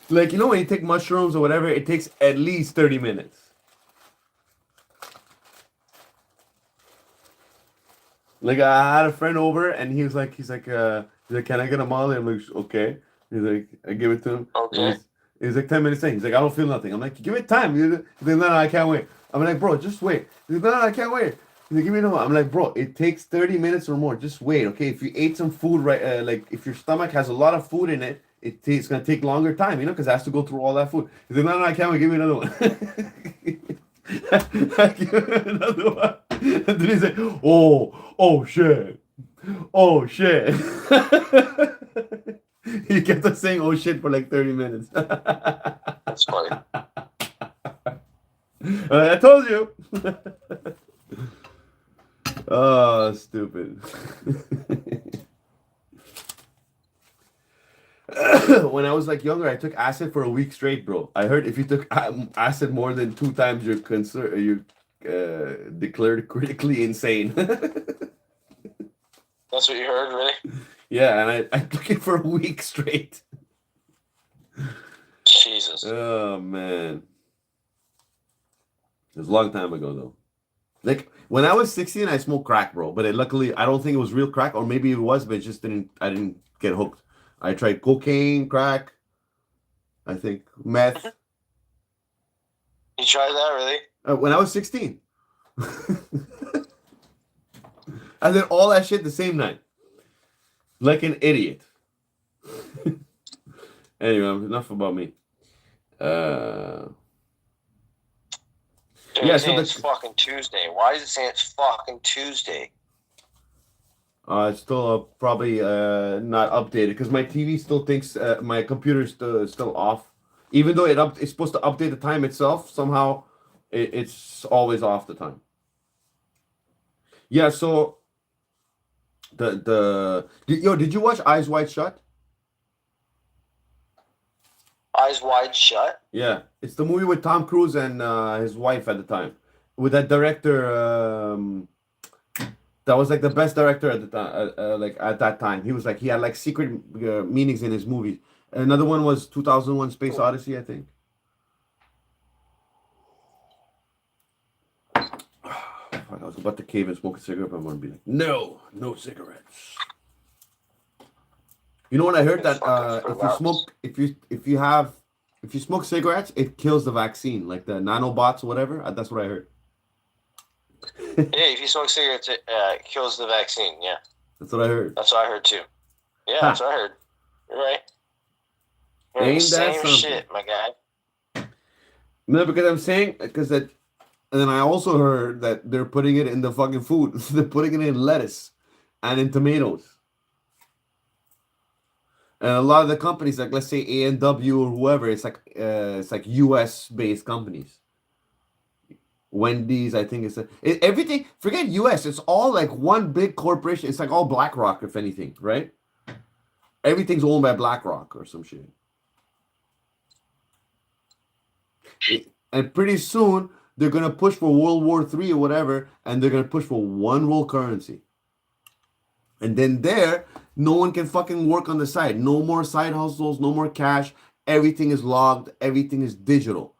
Like, when you take mushrooms or whatever, it takes at least 30 minutes. Like, I had a friend over, and he's like, can I get a Molly? I'm like, okay. He's like, I give it to him. Okay. He's like 10 minutes in. He's like, I don't feel nothing. I'm like, give it time. He's like, no, I can't wait. I'm like, bro, just wait. He's like, no, I can't wait. He's like, give me no. I'm like, bro, it takes 30 minutes or more. Just wait, okay? If you ate some food, right, like if your stomach has a lot of food in it, it's going to take longer time, because it has to go through all that food. He's like, no, I can't wait. Give me another one. I give him another one. And then he's like, oh, shit. Oh, shit. He kept on saying, oh, shit, for like 30 minutes. That's funny. I told you. Oh, stupid. When I was like younger, I took acid for a week straight, bro. I heard if you took acid more than 2 times, you're declared critically insane. That's what you heard, really? Yeah, and I took it for a week straight. Jesus. Oh man, it was a long time ago though. Like when I was 16, I smoked crack, bro. But luckily, I don't think it was real crack, or maybe it was, but it just I didn't get hooked. I tried cocaine, crack, I think meth. You tried that, really? When I was 16. I did all that shit the same night. Like an idiot. Anyway, enough about me. Dude, Yeah, so it's fucking Tuesday. Why is it saying it's fucking Tuesday? It's still probably not updated because my TV still thinks my computer's still off. Even though it's supposed to update the time itself, somehow It's always off the time. Yeah, so did you watch Eyes Wide Shut? Eyes Wide Shut? Yeah, it's the movie with Tom Cruise and his wife at the time, with that director. That was like the best director at the time. Like at that time, he was like he had like secret meanings in his movies. Another one was 2001: Space Odyssey, I think. Fuck, I was about to cave and smoke a cigarette, but I'm gonna be like, no cigarettes. You know what I heard that if you smoke cigarettes, it kills the vaccine, like the nanobots or whatever. That's what I heard. Yeah, if you smoke cigarettes, it kills the vaccine. Yeah, that's what I heard. That's what I heard too. Yeah, that's what I heard. You're right. Ain't that same something? Shit, my guy. No, because I'm saying because that, and then I also heard that they're putting it in the fucking food. They're putting it in lettuce and in tomatoes. And a lot of the companies, like let's say A&W or whoever, it's like US based companies. Wendy's, I think everything. Forget US, it's all like one big corporation. It's like all BlackRock, if anything, right? Everything's owned by BlackRock or some shit. And pretty soon they're gonna push for World War III or whatever, and they're gonna push for one world currency. And then no one can fucking work on the side. No more side hustles, no more cash. Everything is logged. Everything is digital.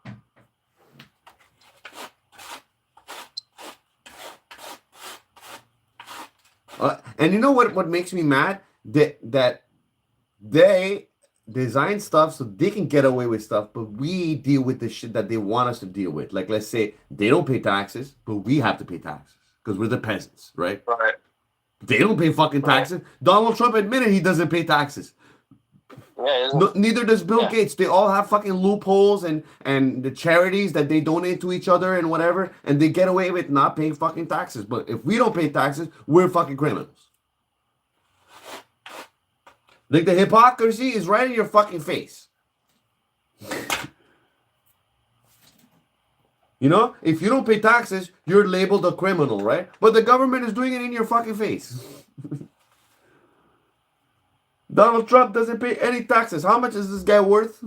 And you know what makes me mad? That they design stuff so they can get away with stuff, but we deal with the shit that they want us to deal with. Like, let's say they don't pay taxes, but we have to pay taxes because we're the peasants, right? Right. They don't pay fucking taxes. Donald Trump admitted he doesn't pay taxes. Yeah, neither does Bill Gates. They all have fucking loopholes and the charities that they donate to each other and whatever, and they get away with not paying fucking taxes. But if we don't pay taxes, we're fucking criminals. Like, the hypocrisy is right in your fucking face. You know, if you don't pay taxes, you're labeled a criminal, right? But the government is doing it in your fucking face. Donald Trump doesn't pay any taxes. How much is this guy worth?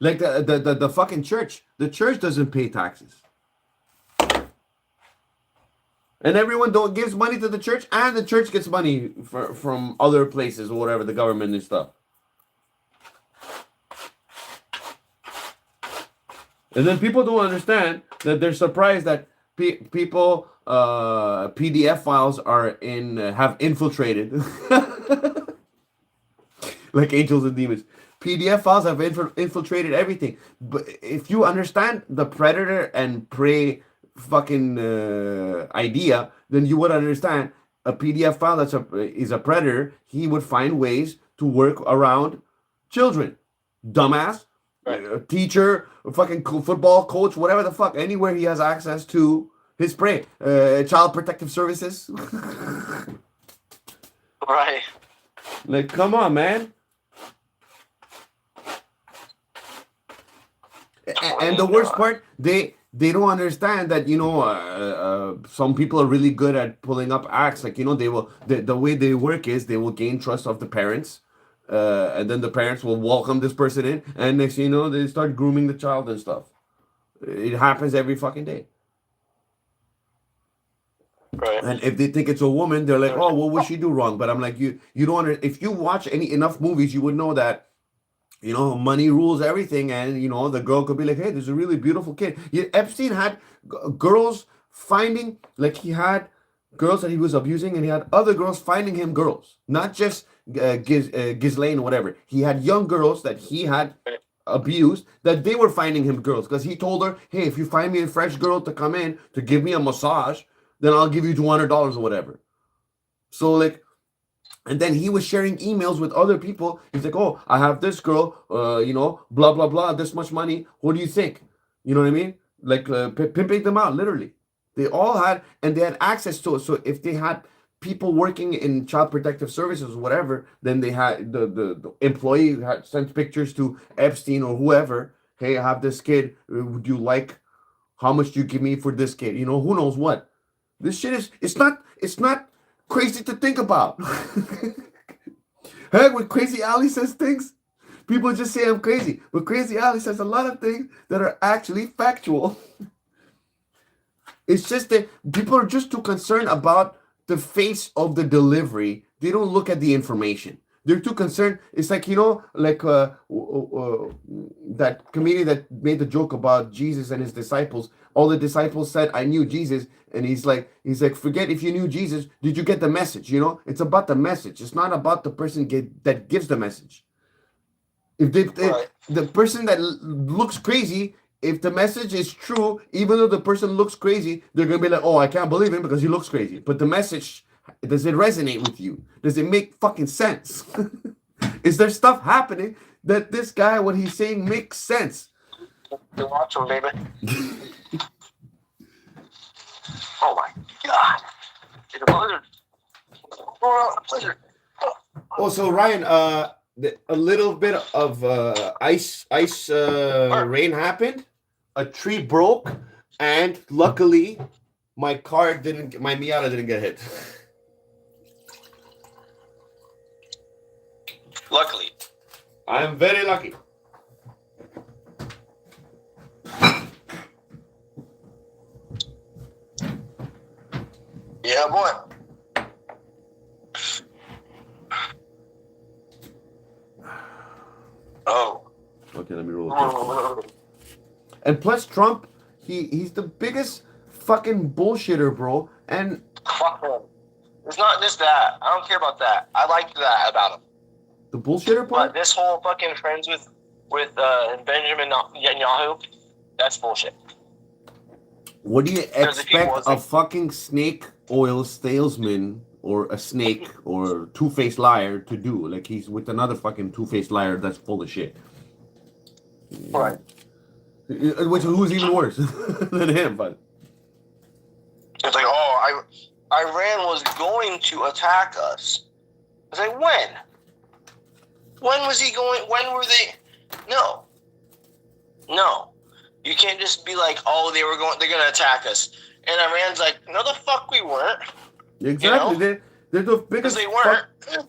Like the fucking church. The church doesn't pay taxes. And everyone gives money to the church, and the church gets money from other places or whatever, the government and stuff. And then people don't understand that they're surprised that people PDF files have infiltrated, like angels and demons. PDF files have infiltrated everything. But if you understand the predator and prey fucking idea, then you would understand a PDF file is a predator. He would find ways to work around children. Dumbass. Right. Teacher, fucking football coach, whatever the fuck, anywhere he has access to his prey. Child Protective Services. Right. Like, come on, man. And the worst part, they don't understand that, you know, some people are really good at pulling up acts. Like, you know, the way they work is they will gain trust of the parents. And then the parents will welcome this person in, and next thing you know, they start grooming the child and stuff. It happens every fucking day. Right. And if they think it's a woman, they're like, "Oh, what would she do wrong?" But I'm like, you don't. If you watch enough movies, you would know that, you know, money rules everything, and you know the girl could be like, "Hey, there's a really beautiful kid." Epstein had girls finding, like, he had girls that he was abusing, and he had other girls finding him girls, not just Ghislaine or whatever. He had young girls that he had abused that they were finding him girls because he told her, "Hey, if you find me a fresh girl to come in to give me a massage, then I'll give you $200 or whatever." So, like, and then he was sharing emails with other people. He's like, "Oh, I have this girl, you know, blah blah blah, this much money. What do you think?" You know what I mean? Like, pimping them out, literally. They all had, and they had access to it. So if they had people working in child protective services or whatever, then they had the employee who had sent pictures to Epstein or whoever. Hey, I have this kid. Would you like? How much do you give me for this kid? You know, who knows what? This shit is. It's not crazy to think about. Heck, when Crazy Ali says things, people just say I'm crazy. But Crazy Ali says a lot of things that are actually factual. It's just that people are just too concerned about the face of the delivery. They don't look at the information. They're too concerned. It's like, you know, like that comedian that made the joke about Jesus and his disciples. All the disciples said, I knew Jesus. And he's like, forget if you knew Jesus, did you get the message? You know, it's about the message. It's not about the person that gives the message. If the person that looks crazy, if the message is true, even though the person looks crazy, they're going to be like, oh, I can't believe him because he looks crazy. But the message, does it resonate with you? Does it make fucking sense? Is there stuff happening that this guy, what he's saying, makes sense? You watch him, baby. Oh my God. It's a blizzard. Oh, a blizzard. Oh, so Ryan, a little bit of ice rain happened. A tree broke, and luckily, my Miata didn't get hit. Luckily. I'm very lucky. Yeah, boy. Oh. Okay, let me roll it. And plus, Trump, he's the biggest fucking bullshitter, bro. And fuck him. It's not just that. I don't care about that. I like that about him. The bullshitter part? But this whole fucking friends with Benjamin Netanyahu, that's bullshit. What do you expect a fucking snake oil salesman or a snake or two-faced liar to do? Like, he's with another fucking two-faced liar that's full of shit. Right. Who's even worse than him, but it's like, oh, Iran was going to attack us. I was like, when? When was he going? When were they? No. You can't just be like, oh, they're going to attack us. And Iran's like, no, the fuck we weren't. Exactly. You know? They're the biggest. Because they weren't.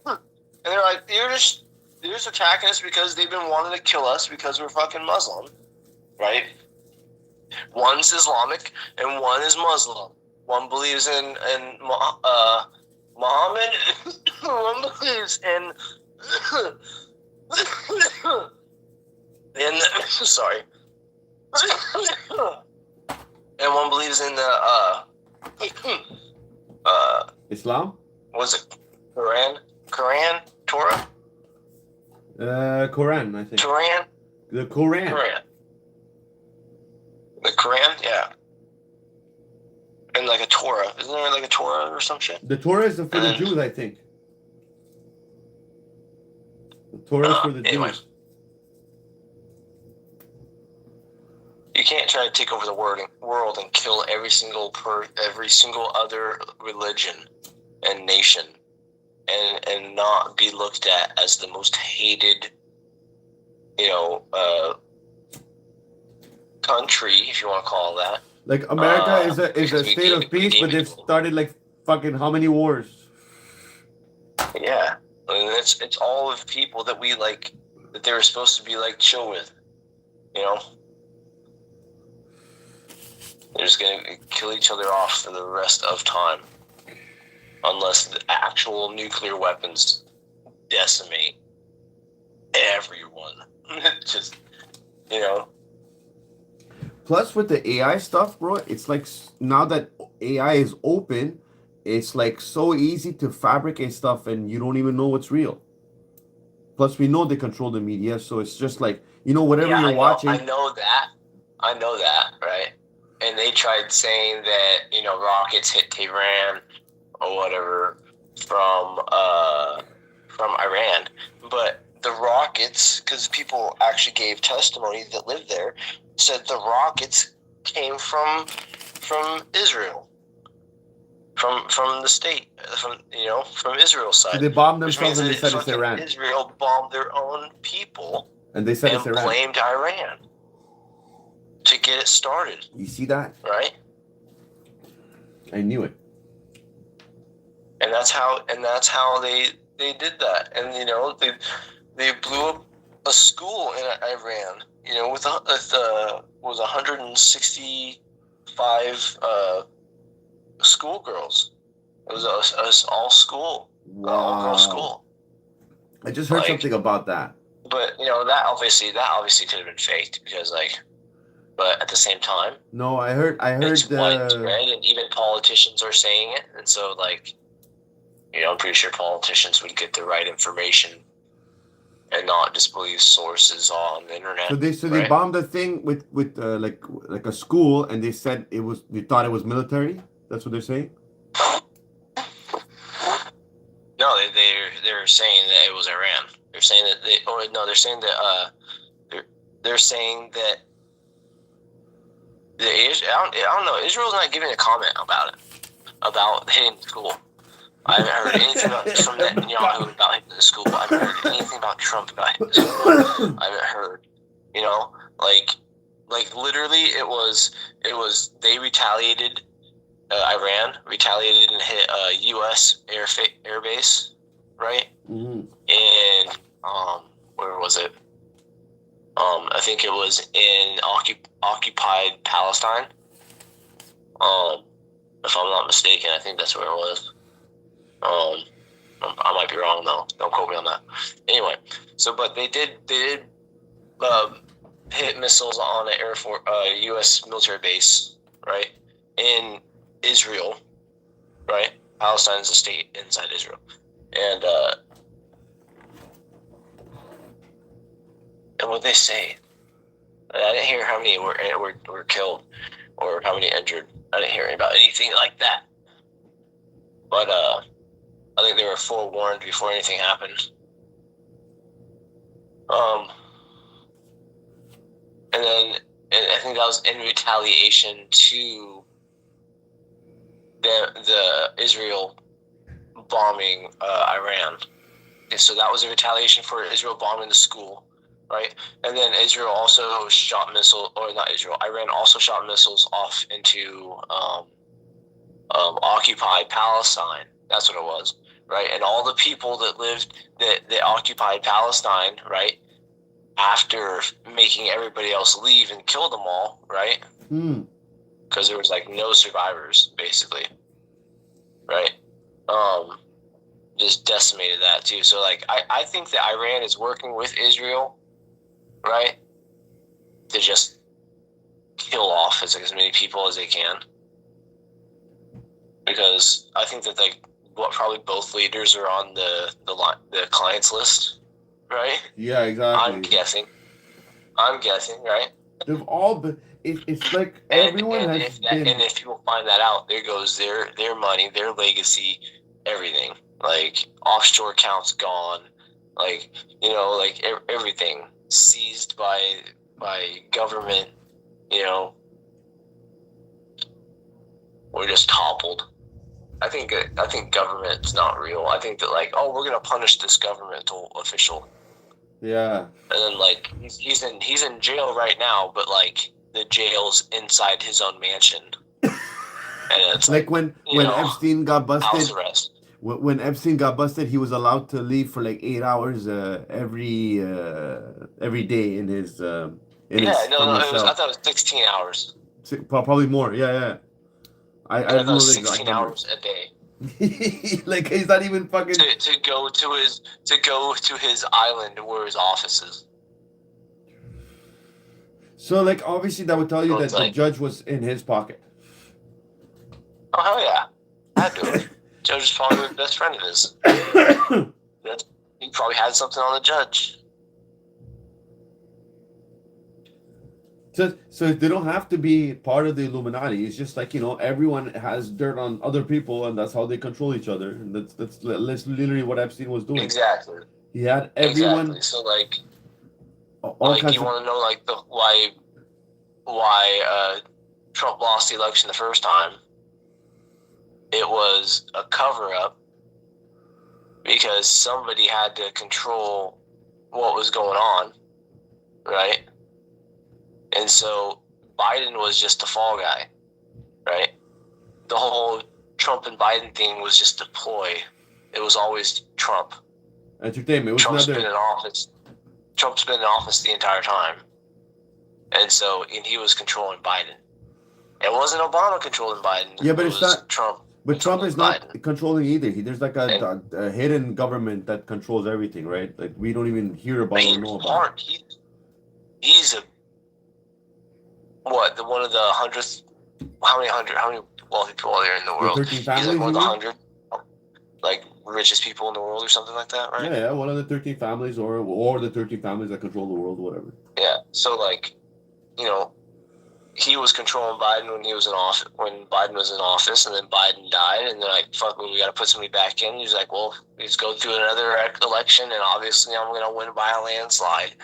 And they're like, they're just attacking us because they've been wanting to kill us because we're fucking Muslim. Right? One's Islamic and one is Muslim. One believes in Muhammad. One believes in sorry. And one believes in the Islam? Was it Quran? Torah? Quran, I think. Quran? The Quran. The Quran, yeah. And like a Torah. Isn't there like a Torah or some shit? The Torah is for the Jews, I think. The Torah is for the Jews. You can't try to take over the world and kill every single other religion and nation and not be looked at as the most hated, country, if you want to call it that. Like America is a state of peace, but they've started like fucking how many wars? Yeah, and it's all of people that we like that they were supposed to be like chill with, They're just gonna kill each other off for the rest of time, unless the actual nuclear weapons decimate everyone. Just, Plus, with the AI stuff, bro, it's like now that AI is open, it's like so easy to fabricate stuff and you don't even know what's real. Plus, we know they control the media, so it's just like, whatever you're watching. I know that, right? And they tried saying that, rockets hit Tehran or whatever from Iran. But the rockets, because people actually gave testimony that lived there, said the rockets came from from Israel, from the state, from Israel's side. So they bombed Which themselves means and they that said it's fucking Iran. Israel bombed their own people And they said and it's Iran. blamed Iran to get it started. You see that? Right? I knew it. And that's how they did that. And they blew up a school in Iran. With was 165 schoolgirls. It was a all school, all girl school. I just heard something about that. But that obviously could have been faked because but at the same time, no, I heard it's widespread, and even politicians are saying it, and so I'm pretty sure politicians would get the right information and not just believe sources on the internet. So they bombed a thing with like a school, and they said they thought it was military. That's what they're saying. No, they're saying that it was Iran. They're saying that they're saying that they're saying that I don't know. Israel's not giving a comment about it, about hitting the school. I haven't heard anything from Netanyahu about hitting the school. I haven't heard anything about Trump about hitting the school. I haven't heard, like literally it was they retaliated. Iran retaliated and hit a U.S. air base, right? Mm-hmm. And where was it? I think it was in occupied Palestine. If I'm not mistaken, I think that's where it was. I might be wrong though. Don't quote me on that. Anyway, but they did hit missiles on an U.S. military base, right, in Israel, right? Palestine is a state inside Israel, and what they say, I didn't hear how many were killed or how many injured. I didn't hear about anything like that. But I think they were forewarned before anything happened. And I think that was in retaliation to the Israel bombing Iran. And so that was a retaliation for Israel bombing the school, right? And then Iran also shot missiles off into occupied Palestine. That's what it was, right? And all the people that occupied Palestine, right, after making everybody else leave and kill them all, right? Because there was no survivors, basically, right? Just decimated that too. So I think that Iran is working with Israel, right, to just kill off as many people as they can, because I think that probably both leaders are on the clients list, right? Yeah, exactly. I'm guessing, right? They've all been. It's like everyone has been. And if people find that out, there goes their money, their legacy, everything. Offshore accounts gone, everything seized by government, or just toppled. I think government's not real. I think that we're gonna punish this governmental official. Yeah. And then he's in jail right now, but the jail's inside his own mansion. And it's when Epstein got busted. House arrest. When Epstein got busted, he was allowed to leave for 8 hours every day in his I thought it was 16 hours. Probably more. Yeah. I thought it was 16 hours a day. He's not even fucking to go to his island where his office is. So obviously that would tell you that the judge was in his pocket. Oh hell yeah, I do. Judge is probably the best friend of his. He probably had something on the judge. So they don't have to be part of the Illuminati. It's just everyone has dirt on other people, and that's how they control each other. And that's literally what Epstein was doing. Exactly. He had everyone. Exactly. So all kinds you want to know why Trump lost the election the first time, it was a cover-up because somebody had to control what was going on, right? And so Biden was just a fall guy, right? The whole Trump and Biden thing was just a ploy. It was always Trump. Entertainment. It was Trump's been in office. Trump's been in office the entire time. And he was controlling Biden. It wasn't Obama controlling Biden. Yeah, but it's not Trump. But Trump is not controlling either. There's like a hidden government that controls everything, right? Like we don't even hear about or know about. He's one of the 100th. How many wealthy people are there in the world? The 13 families, he's like one of the 100 like richest people in the world or something like that, right? Yeah, one of the 13 families or the 13 families that control the world, whatever. Yeah. So he was controlling Biden when he was in office, when Biden was in office, and then Biden died, and they're like, "Fuck, we got to put somebody back in." He's like, "Well, let's go through another election, and obviously, I'm going to win by a landslide."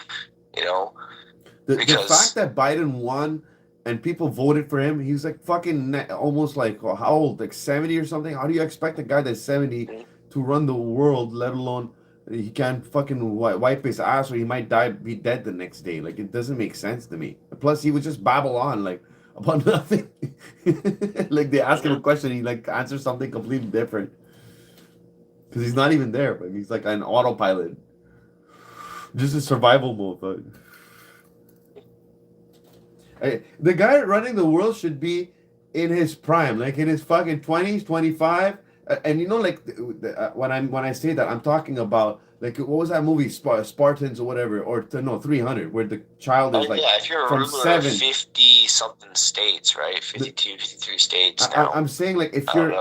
The fact that Biden won and people voted for him, he's like fucking almost like how old, like 70 or something. How do you expect a guy that's 70 to run the world, let alone he can't fucking wipe his ass or he might be dead the next day? Like, it doesn't make sense to me. Plus, he would just babble on like about nothing. Like they ask him a question, he like answers something completely different because he's not even there, but he's like an autopilot, just a survival mode. The guy running the world should be in his prime, like in his fucking 20s, 25. And when I say that, I'm talking about like what was that movie, Spartans or whatever, or no, 300, where the child is like if you're a from ruler of 50 something states, right? 52, 53 states now. I'm saying like if you're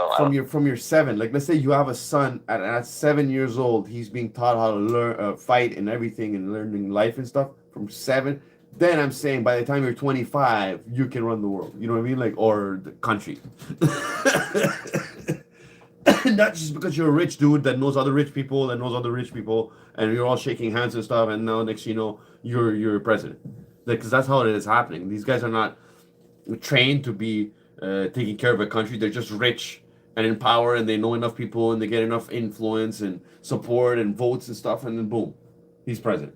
from your 7, like let's say you have a son at 7 years old, he's being taught how to learn fight and everything and learning life and stuff from 7. Then I'm saying by the time you're 25, you can run the world. You know what I mean? Like, or the country. Not just because you're a rich dude that knows other rich people, and you're all shaking hands and stuff, and now next you know you're president. Because that's how it is happening. These guys are not trained to be taking care of a country. They're just rich and in power, and they know enough people, and they get enough influence and support and votes and stuff, and then boom, he's president.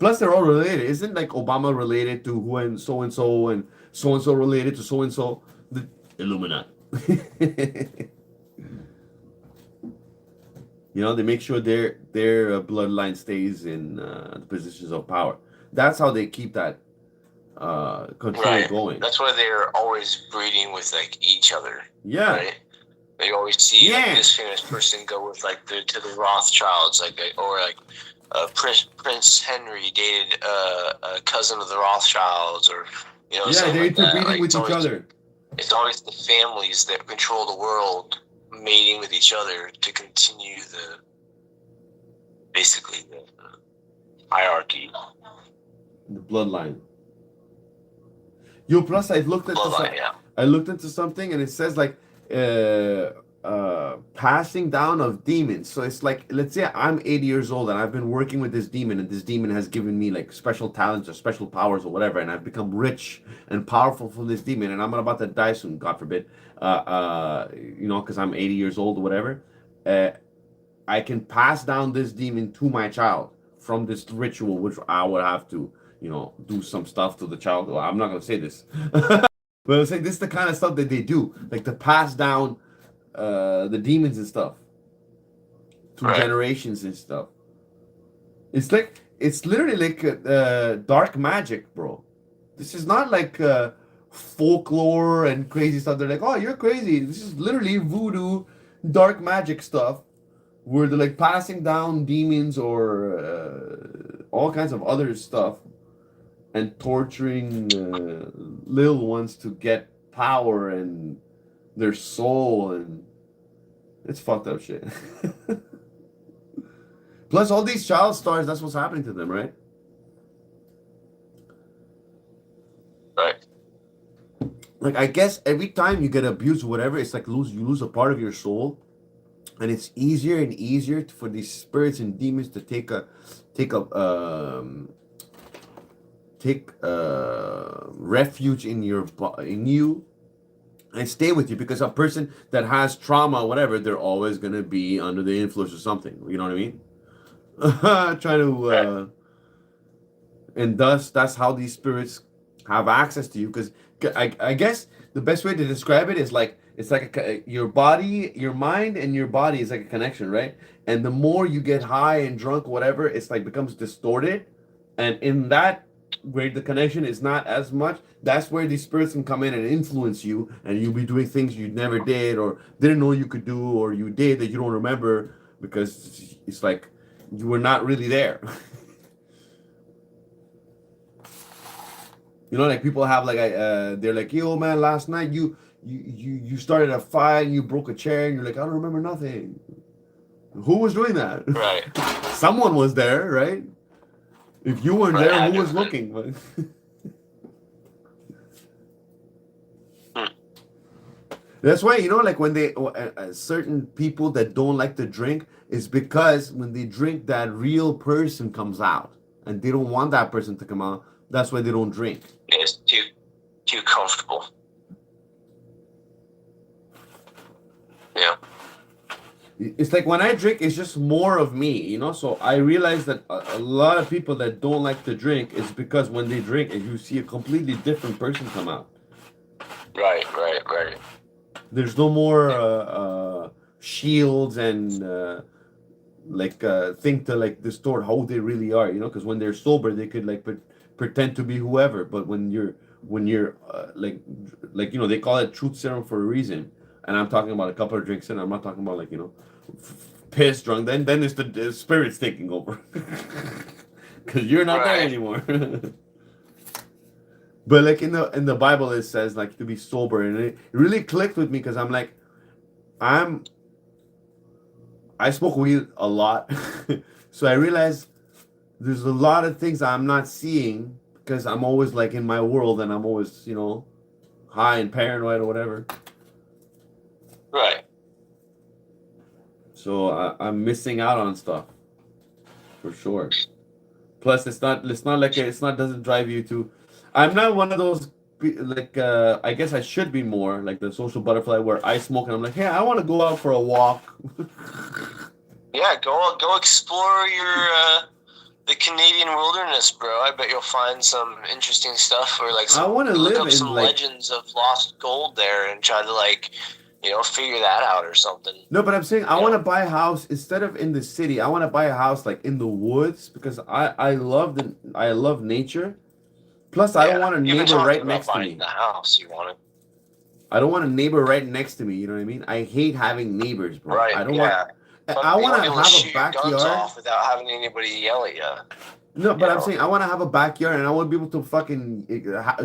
Plus, they're all related. Isn't like Obama related to who and so related to so and so? The Illuminati. They make sure their bloodline stays in the positions of power. That's how they keep that control going. That's why they're always breeding with like each other. Yeah. Right? They always see like, this famous person go with like to the Rothschilds, or Prince Henry dated a cousin of the Rothschilds, or they're interbreeding with each other. It's always the families that control the world mating with each other to continue the hierarchy, the bloodline. Plus I looked into something and it says like passing down of demons. So it's like, let's say I'm 80 years old and I've been working with this demon, and this demon has given me like special talents or special powers or whatever, and I've become rich and powerful from this demon, and I'm about to die soon, God forbid, because I'm 80 years old or whatever. I can pass down this demon to my child from this ritual, which I would have to do some stuff to the child. Well, I'm not gonna say this. But it's like this is the kind of stuff that they do, like to pass down the demons and stuff through generations and stuff. It's literally like dark magic, bro. This is not like folklore and crazy stuff. They're like, oh, you're crazy. This is literally voodoo, dark magic stuff, where they're like passing down demons or all kinds of other stuff, and torturing little ones to get power and their soul, and it's fucked up shit. Plus, all these child stars, that's what's happening to them, right? Right. Like, I guess every time you get abused or whatever, it's like you lose a part of your soul, and it's easier and easier for these spirits and demons to take take refuge in you and stay with you, because a person that has trauma or whatever, they're always gonna be under the influence of something. You know what I mean? Trying to and thus that's how these spirits have access to you, because I guess the best way to describe it is like it's like your body, your mind and your body is like a connection, right? And the more you get high and drunk, whatever, it's like becomes distorted, and in that where the connection is not as much, that's where these spirits can come in and influence you, and you'll be doing things you never did or didn't know you could do, or you did that you don't remember, because it's like you were not really there. You know, like people have like they're like, yo man, last night you started a fight and you broke a chair, and you're like, I don't remember nothing. Who was doing that? Right. Someone was there, right? If you weren't there, who was looking? That's why, you know, like when they certain people that don't like to drink is because when they drink, that real person comes out, and they don't want that person to come out. That's why they don't drink. It's too comfortable. Yeah. It's like when I drink, it's just more of me, you know. So I realize that a lot of people that don't like to drink is because when they drink, and you see a completely different person come out. Right. There's no more shields and thing to like distort how they really are, you know. Because when they're sober, they could like pretend to be whoever. But when you're like you know, they call it truth serum for a reason. And I'm talking about a couple of drinks in. I'm not talking about like, you know, piss drunk. Then it's the spirits taking over, because you're not there anymore. But like in the Bible, it says like to be sober, and it really clicked with me, because I'm like, I smoke weed a lot, so I realized there's a lot of things I'm not seeing, because I'm always like in my world, and I'm always, you know, high and paranoid or whatever. Right. So I'm missing out on stuff, for sure. Plus, it's not like doesn't drive you to. I'm not one of those like I guess I should be more like the social butterfly where I smoke and I'm like, hey, I want to go out for a walk. Yeah, go explore the Canadian wilderness, bro. I bet you'll find some interesting stuff, or like I want to look live up in some like legends of lost gold there and try to like, you know, figure that out or something. No, but I'm saying I want to buy a house instead of in the city. I want to buy a house like in the woods, because I love nature. Plus, I don't want a neighbor right next to me. The house you want it. I don't want a neighbor right next to me. You know what I mean? I hate having neighbors, bro. Right. I don't want. I want to have a backyard off without having anybody yell at you. No, but I'm saying I want to have a backyard, and I want to be able to fucking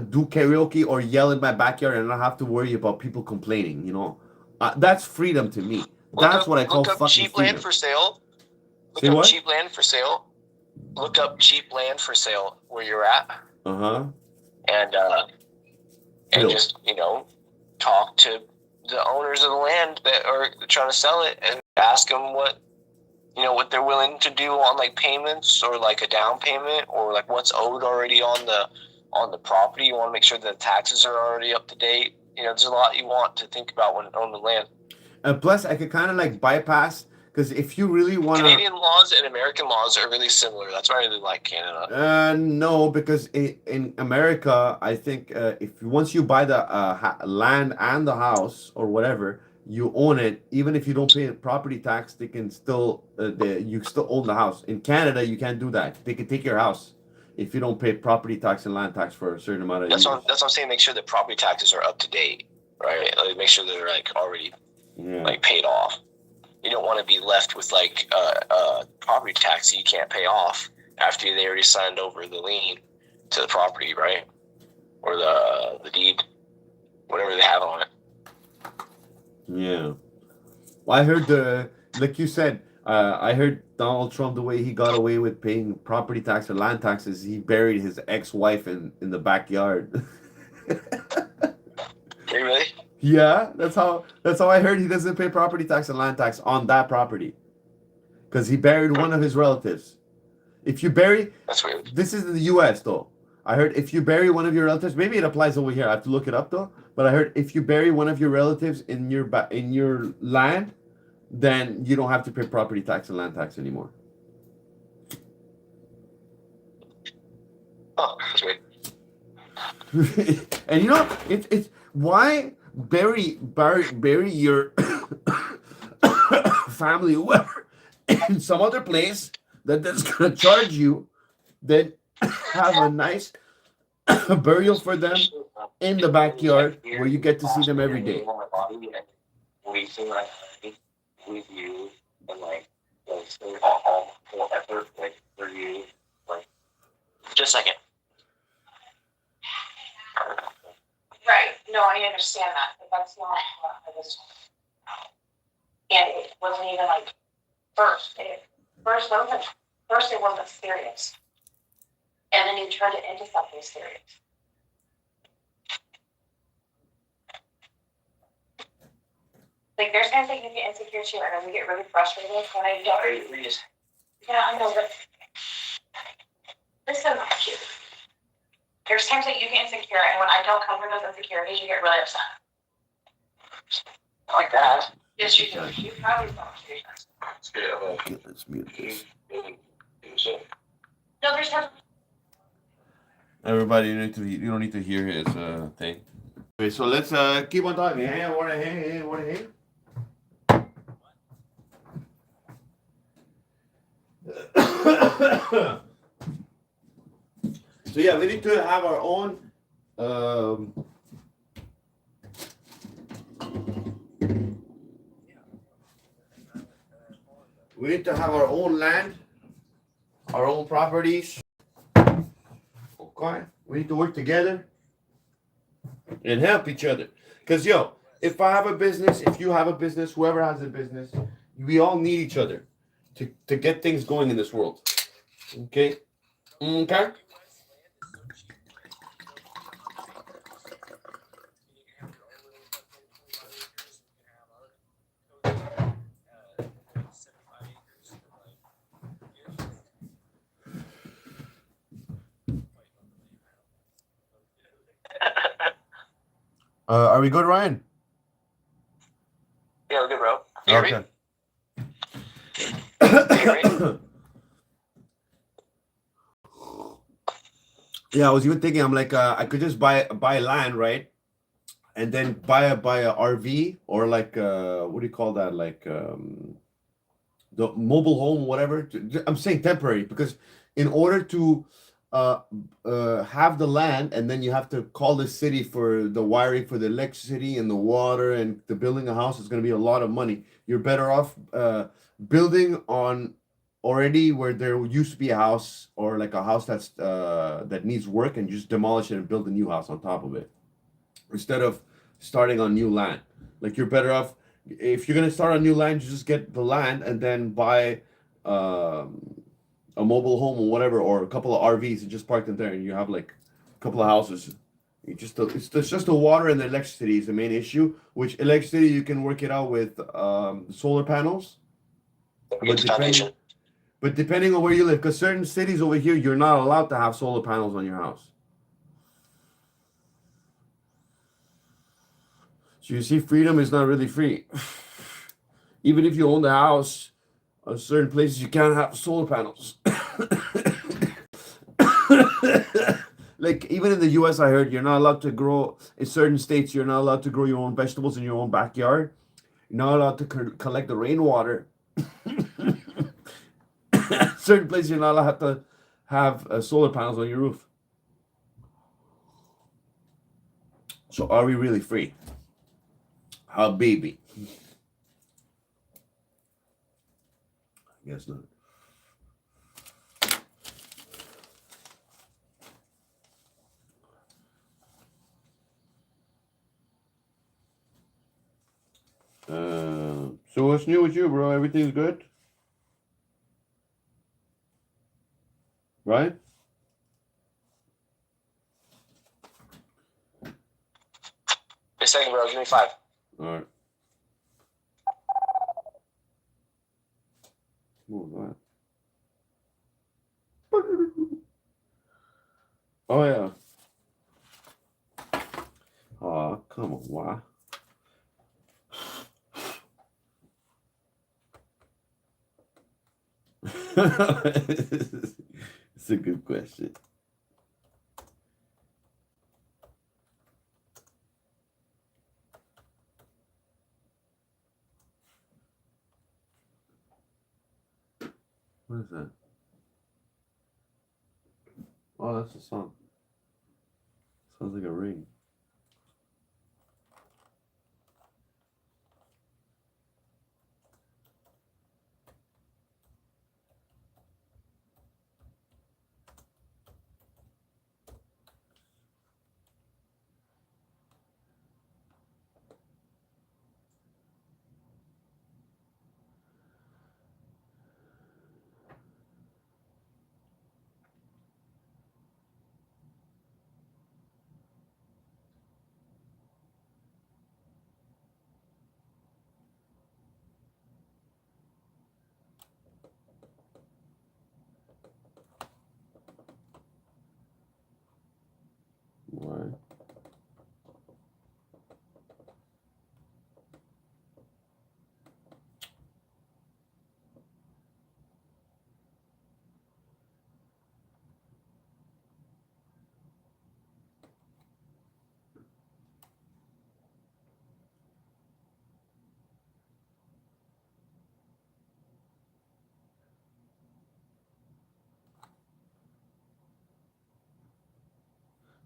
do karaoke or yell in my backyard, and not have to worry about people complaining. You know, that's freedom to me. That's what I call fucking cheap freedom. Land for sale. Look Say up what? cheap land for sale. Look up cheap land for sale where you're at. And just, you know, talk to the owners of the land that are trying to sell it, and ask them what they're willing to do on like payments, or like a down payment, or like what's owed already on the property. You want to make sure that the taxes are already up to date. You know, there's a lot you want to think about when owning the land. And plus, I could kind of like bypass, because if you really want to... Canadian laws and American laws are really similar. That's why I really like Canada. No, because in America, I think once you buy the land and the house or whatever, you own it. Even if you don't pay property tax, they can still you still own the house. In Canada, you can't do that. They can take your house if you don't pay property tax and land tax for a certain amount of years. That's what I'm saying. Make sure that property taxes are up to date, right? Like, make sure they're like already like paid off. You don't want to be left with like property tax that you can't pay off after they already signed over the lien to the property, right? Or the deed, whatever they have on it. Yeah. Well, I heard like you said, I heard Donald Trump, the way he got away with paying property tax or land taxes, he buried his ex-wife in the backyard. Really? Yeah, that's how I heard he doesn't pay property tax and land tax on that property, because he buried one of his relatives. If you bury, that's weird. This is in the U.S. though. I heard if you bury one of your relatives, maybe it applies over here. I have to look it up though. But I heard if you bury one of your relatives in your land, then you don't have to pay property tax and land tax anymore. Oh, that's great. And you know, it's why bury your family whoever in some other place that's gonna charge you, then have a nice burial for them in the backyard where you get to see them every day. With you and like all full effort like for you like just a second. Right. No, I understand that, but that's not what I was talking about. And it wasn't even like first it wasn't serious. And then you turned it into something serious. Like there's times that you get insecure too, and then we get really frustrated when I don't. Yeah, I know, but listen, cute. There's times that you get insecure, and when I don't cover those insecurities, you get really upset. Not like that. Yes, you do. You probably don't. Let's mute this. No, there's times. Everybody, you don't need to hear his thing. Okay, so let's keep on talking. Hey, hey. So yeah, we need to have our own we need to have our own land, our own properties. Okay, we need to work together and help each other. Because yo, if I have a business, if you have a business, whoever has a business, we all need each other to get things going in this world. Okay? Okay? Are we good, Ryan? Yeah, we're good, bro. You hear me? Yeah, I was even thinking, I'm like, I could just buy land, right? And then buy a RV or like what do you call that? Like the mobile home, whatever. I'm saying temporary because in order to have the land, and then you have to call the city for the wiring for the electricity and the water and the building a house is going to be a lot of money. You're better off building on already where there used to be a house or like a house that's that needs work, and just demolish it and build a new house on top of it instead of starting on new land. Like you're better off if you're gonna start on new land, you just get the land and then buy a mobile home or whatever, or a couple of RVs and just park them there, and you have like a couple of houses. You just it's just the water and the electricity is the main issue. Which electricity you can work it out with solar panels. But depending on where you live, because certain cities over here, you're not allowed to have solar panels on your house. So you see, freedom is not really free. Even if you own the house, on certain places you can't have solar panels. Like even in the US, I heard you're not allowed to grow, in certain states, you're not allowed to grow your own vegetables in your own backyard. You're not allowed to collect the rainwater. Certain places you're not allowed to have solar panels on your roof. So are we really free? Habibi. I guess not. So what's new with you, bro? Everything's good? Right? A second, bro. Give me 5. All right. What was that? Oh yeah. Oh, come on, why? It's a good question. What is that? Oh, that's a song. Sounds like a ring. Why?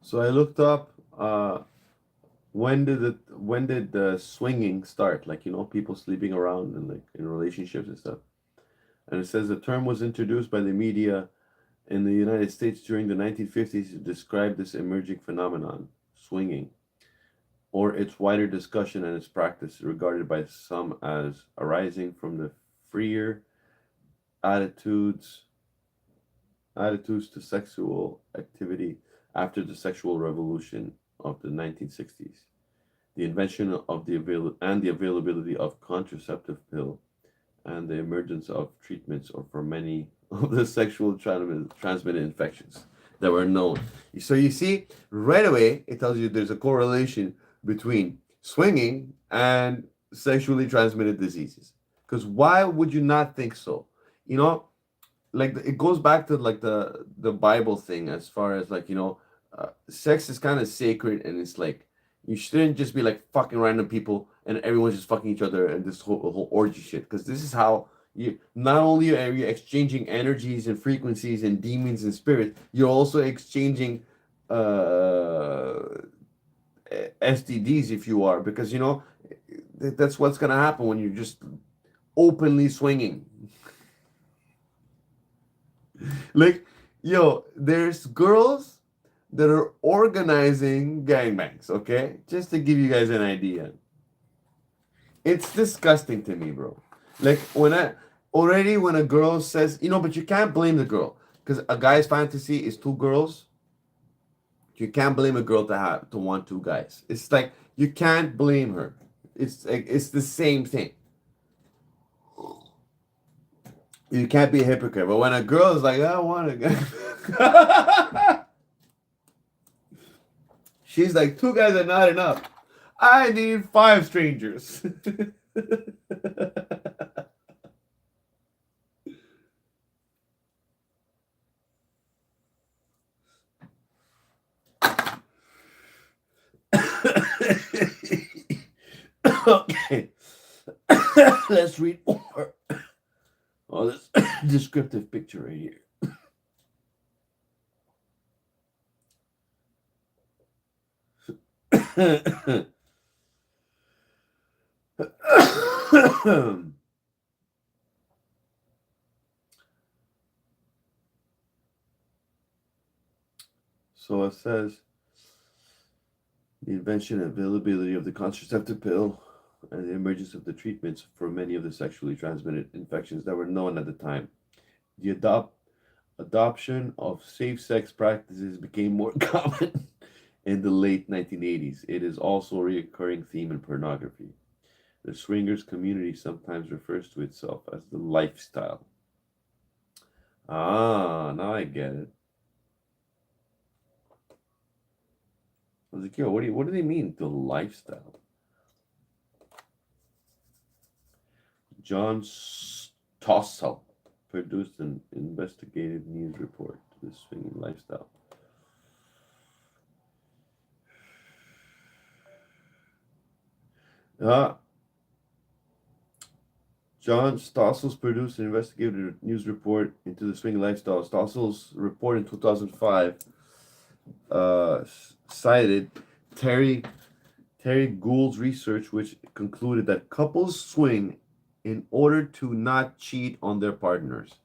So I looked up when did the swinging start? Like, people sleeping around and like in relationships and stuff. And it says the term was introduced by the media in the United States during the 1950s to describe this emerging phenomenon, swinging, or its wider discussion and its practice, regarded by some as arising from the freer attitudes attitudes to sexual activity after the sexual revolution of the 1960s. The invention of the availability of contraceptive pill and the emergence of treatments or for many of the sexual transmitted infections that were known. So you see, right away, it tells you there's a correlation between swinging and sexually transmitted diseases. Because why would you not think so? You know, like it goes back to like the Bible thing as far as like sex is kind of sacred and it's like you shouldn't just be like fucking random people and everyone's just fucking each other and this whole orgy shit because this is how you not only are you exchanging energies and frequencies and demons and spirits, you're also exchanging uh STDs if you are because that's what's gonna happen when you're just openly swinging. Like, yo, there's girls that are organizing gangbangs, okay? Just to give you guys an idea. It's disgusting to me, bro. Like, when a girl says, but you can't blame the girl. Because a guy's fantasy is two girls. You can't blame a girl to want two guys. It's like, you can't blame her. It's like, it's the same thing. You can't be a hypocrite. But when a girl is like, I want a guy. She's like, two guys are not enough. I need 5 strangers. Okay. Let's read more. Oh, this descriptive picture right here. So it says the invention and availability of the contraceptive pill and the emergence of the treatments for many of the sexually transmitted infections that were known at the time. The adoption of safe-sex practices became more common in the late 1980s. It is also a recurring theme in pornography. The swingers community sometimes refers to itself as the lifestyle. Ah, now I get it. I was like, yo, what do they mean, the lifestyle? John Stossel produced an investigative news report to the swinging lifestyle. John Stossel's produced an investigative news report into the swinging lifestyle. Stossel's report in 2005 cited Terry Gould's research, which concluded that couples swing in order to not cheat on their partners.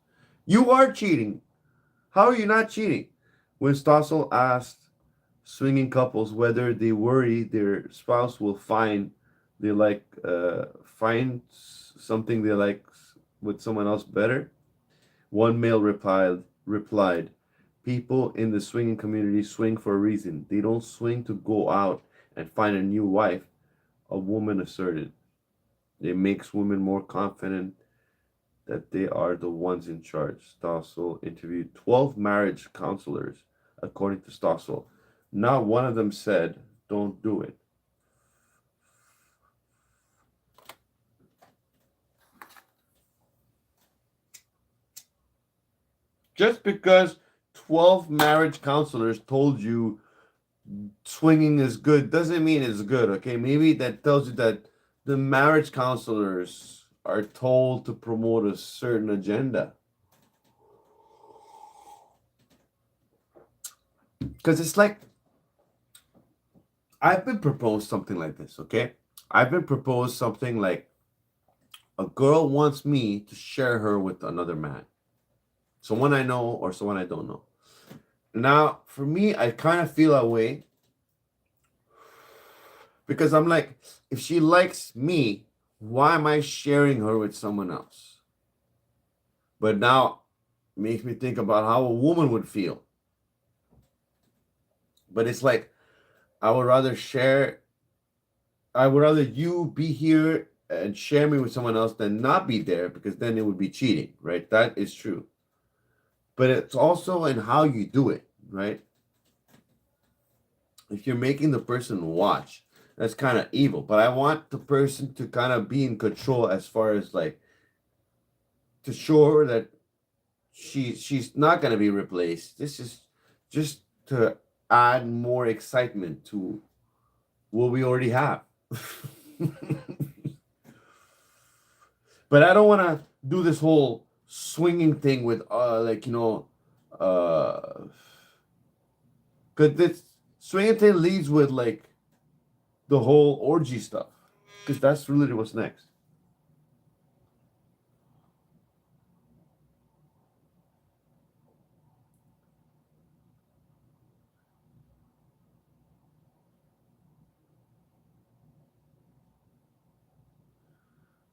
You are cheating. How are you not cheating? When Stossel asked swinging couples whether they worry their spouse will find something they like with someone else better, one male replied, people in the swinging community swing for a reason. They don't swing to go out and find a new wife, a woman asserted. It makes women more confident that they are the ones in charge. Stossel interviewed 12 marriage counselors, according to Stossel. Not one of them said, don't do it. Just because 12 marriage counselors told you swinging is good doesn't mean it's good, okay? Maybe that tells you that the marriage counselors are told to promote a certain agenda. Because it's like, I've been proposed something like this, okay? I've been proposed something like, a girl wants me to share her with another man. Someone I know or someone I don't know. Now, for me, I kind of feel that way. Because I'm like, if she likes me, why am I sharing her with someone else? But now, it makes me think about how a woman would feel. But it's like, I would rather you be here and share me with someone else than not be there, because then it would be cheating, right? That is true. But it's also in how you do it, right? If you're making the person watch, that's kind of evil. But I want the person to kind of be in control, as far as like, to show her that she's not going to be replaced. This is just to add more excitement to what we already have. But I don't want to do this whole swinging thing with because this swinging thing leads with like the whole orgy stuff, because that's really what's next.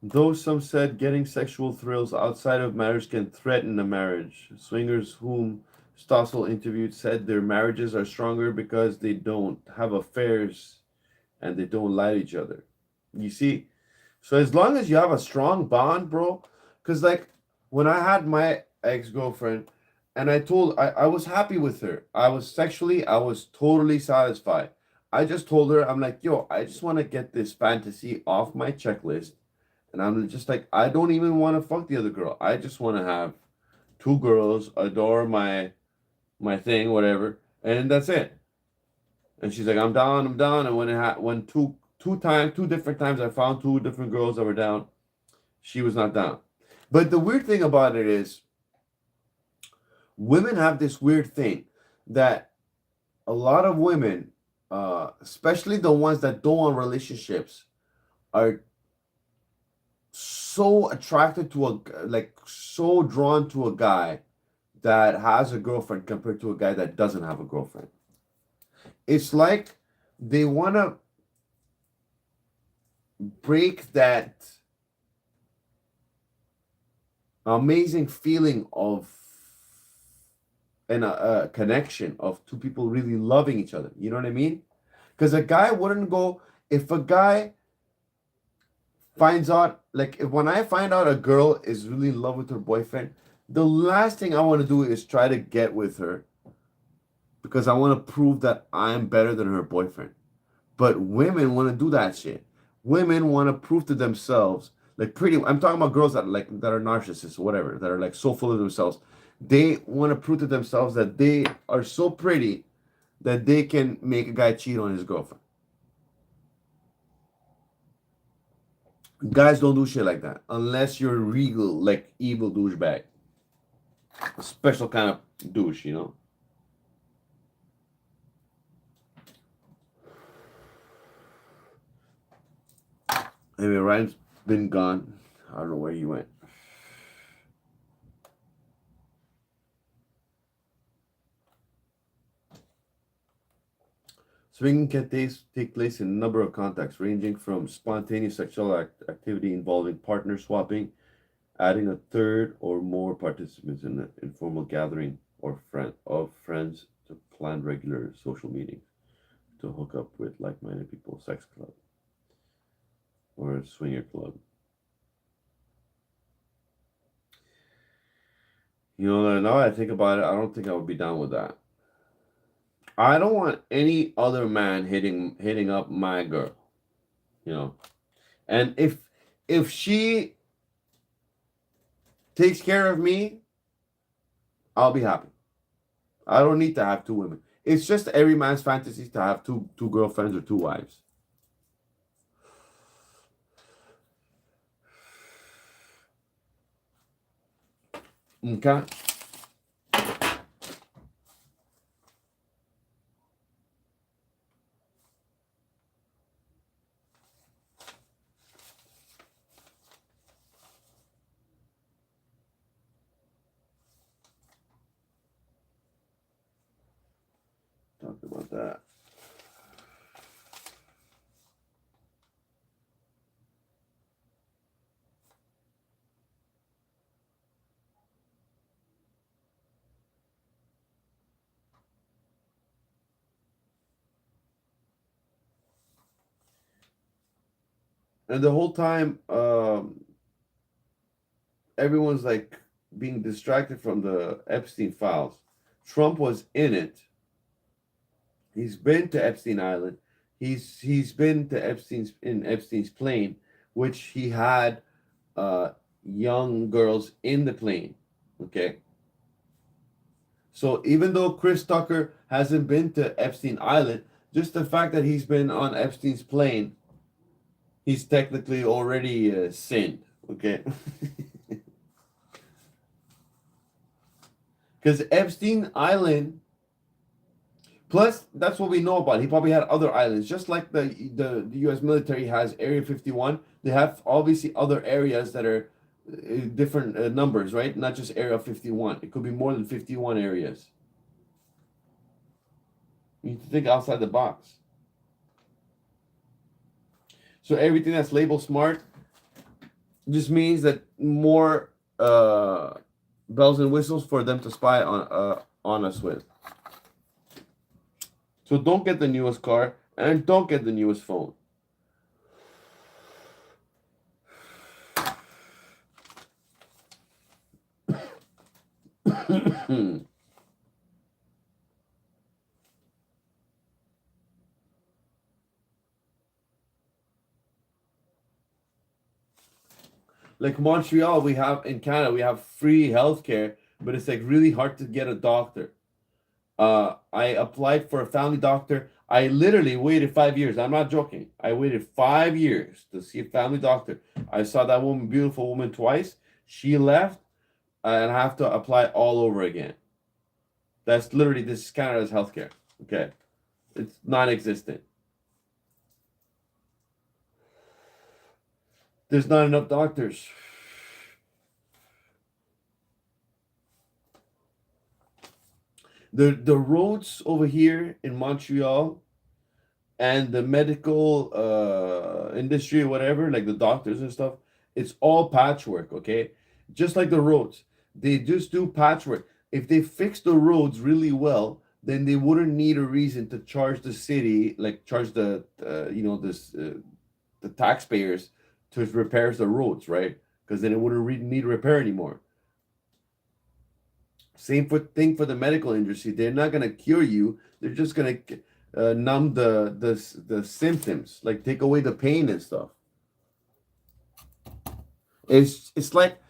Though some said getting sexual thrills outside of marriage can threaten a marriage, swingers whom Stossel interviewed said their marriages are stronger because they don't have affairs and they don't lie to each other. You see? So as long as you have a strong bond, bro, because like when I had my ex-girlfriend and I was happy with her. I was totally satisfied. I just told her, I'm like, yo, I just want to get this fantasy off my checklist. And I'm just like, I don't even want to fuck the other girl. I just want to have two girls, adore my thing, whatever, and that's it. And she's like, I'm down. And when two different times, I found two different girls that were down, she was not down. But the weird thing about it is, women have this weird thing that a lot of women, especially the ones that don't want relationships, are so attracted to so drawn to a guy that has a girlfriend compared to a guy that doesn't have a girlfriend. It's like they want to break that amazing feeling of a connection of two people really loving each other. You know what I mean? Because a guy wouldn't go, if a guy finds out, like when I find out a girl is really in love with her boyfriend, the last thing I want to do is try to get with her, because because I want to prove that I'm better than her boyfriend. But women want to do that shit. Women want to prove to themselves, like pretty. I'm talking about girls that are narcissists or whatever, that are like so full of themselves. They want to prove to themselves that they are so pretty that they can make a guy cheat on his girlfriend. Guys don't do shit like that unless you're regal, like evil douchebag, a special kind of douche, you know. Anyway, Ryan's been gone. I don't know where he went. Swinging can take place in a number of contexts, ranging from spontaneous sexual activity involving partner swapping, adding a third or more participants in an informal gathering or friends to plan regular social meetings, to hook up with like-minded people, sex club, or a swinger club. You know, now I think about it, I don't think I would be down with that. I don't want any other man hitting up my girl, you know. And if she takes care of me, I'll be happy. I don't need to have two women. It's just every man's fantasy to have two girlfriends or two wives. Okay. Talk about that. And the whole time, everyone's like being distracted from the Epstein files. Trump was in it. He's been to Epstein Island. He's been to Epstein's plane, which he had young girls in the plane. Okay. So even though Chris Tucker hasn't been to Epstein Island, just the fact that he's been on Epstein's plane, he's technically already sinned. Okay. Because Epstein Island, plus that's what we know about. He probably had other islands, just like the U.S. military has Area 51. They have obviously other areas that are different numbers, right? Not just Area 51. It could be more than 51 areas. You need to think outside the box. So everything that's labeled smart just means that more bells and whistles for them to spy on us with. So don't get the newest car and don't get the newest phone. Like Montreal, we have in Canada, we have free healthcare, but it's like really hard to get a doctor. I applied for a family doctor. I literally waited 5 years. I'm not joking. I waited 5 years to see a family doctor. I saw that woman, beautiful woman, twice. She left, and I have to apply all over again. That's literally, this is Canada's healthcare. Okay, it's non-existent. There's not enough doctors. The roads over here in Montreal and the medical industry or whatever, like the doctors and stuff, it's all patchwork, okay? Just like the roads. They just do patchwork. If they fix the roads really well, then they wouldn't need a reason to charge the city, like charge the taxpayers to repair the roads, right? Because then it wouldn't need repair anymore. Same thing for the medical industry. They're not gonna cure you. They're just gonna numb the symptoms, like take away the pain and stuff. It's like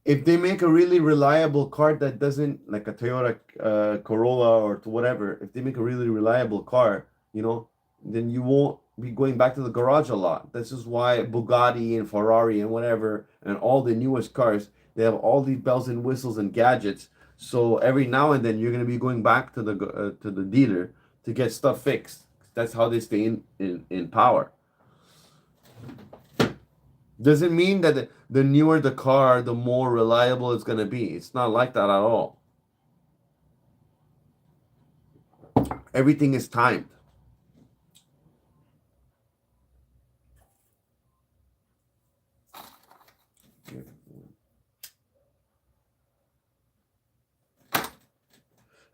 if they make a really reliable car that doesn't, like a Toyota Corolla or whatever, if they make a really reliable car, then you won't be going back to the garage a lot. This is why Bugatti and Ferrari and whatever and all the newest cars, they have all these bells and whistles and gadgets. So every now and then you're gonna be going back to the dealer to get stuff fixed. That's how they stay in power. Doesn't mean that the newer the car, the more reliable it's gonna be. It's not like that at all. Everything is timed.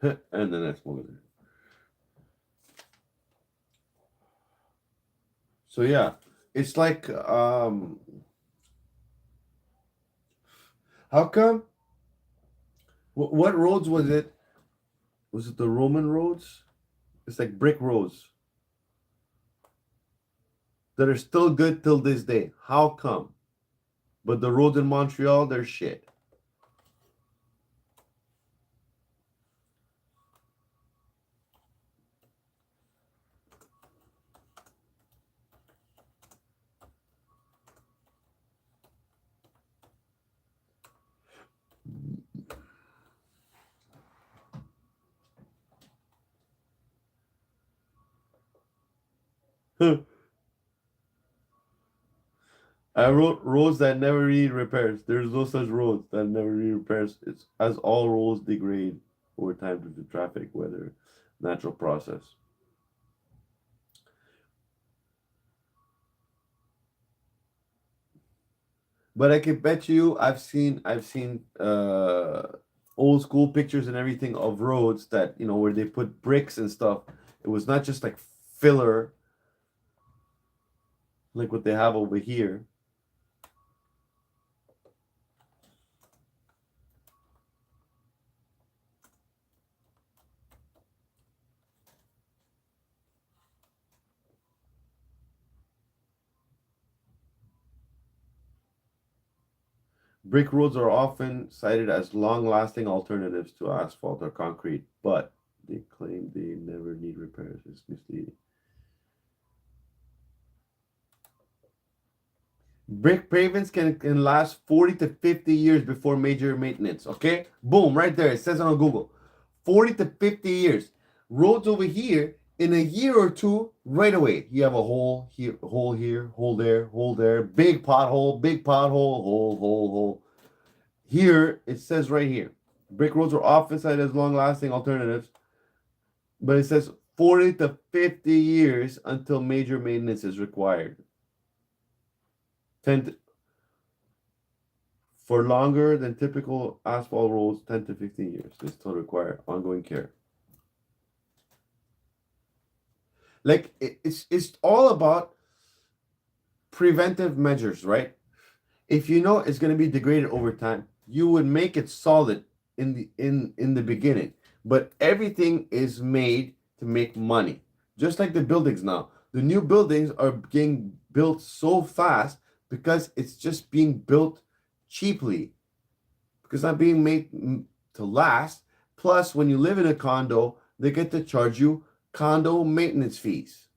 And the next one. So yeah, it's like how come? What roads was it? Was it the Roman roads? It's like brick roads that are still good till this day. How come? But the roads in Montreal, they're shit. I wrote roads that never need repairs. There's no such roads that never need repairs. It's as all roads degrade over time due to traffic, weather, natural process. But I can bet you I've seen old school pictures and everything of roads that where they put bricks and stuff. It was not just like filler like what they have over here. Brick roads are often cited as long-lasting alternatives to asphalt or concrete, but they claim they never need repairs. It's misleading. Brick pavements can last 40 to 50 years before major maintenance. Okay? Boom, right there. It says it on Google. 40 to 50 years. Roads over here, in a year or two, right away, you have a hole here, hole here, hole there, big pothole, hole. Here, it says right here, brick roads are often cited as long-lasting alternatives, but it says 40 to 50 years until major maintenance is required. For longer than typical asphalt roads, 10 to 15 years. They still require ongoing care. Like it's all about preventive measures, right? If you know it's going to be degraded over time, you would make it solid in the beginning. But everything is made to make money. Just like the buildings now. The new buildings are being built so fast because it's just being built cheaply. Because it's not being made to last. Plus, when you live in a condo, they get to charge you condo maintenance fees,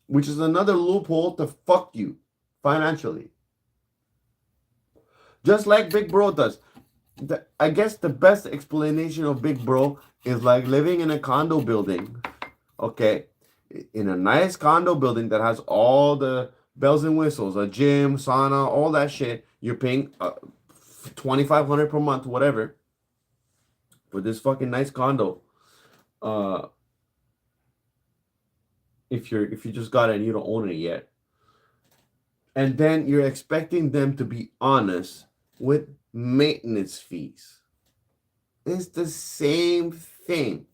which is another loophole to fuck you financially. Just like Big Bro does. I guess the best explanation of Big Bro is like living in a condo building, okay, in a nice condo building that has all the bells and whistles, a gym, sauna, all that shit. You're paying $2,500 per month, whatever, for this fucking nice condo. If you just got it and you don't own it yet, and then you're expecting them to be honest with maintenance fees. It's the same thing.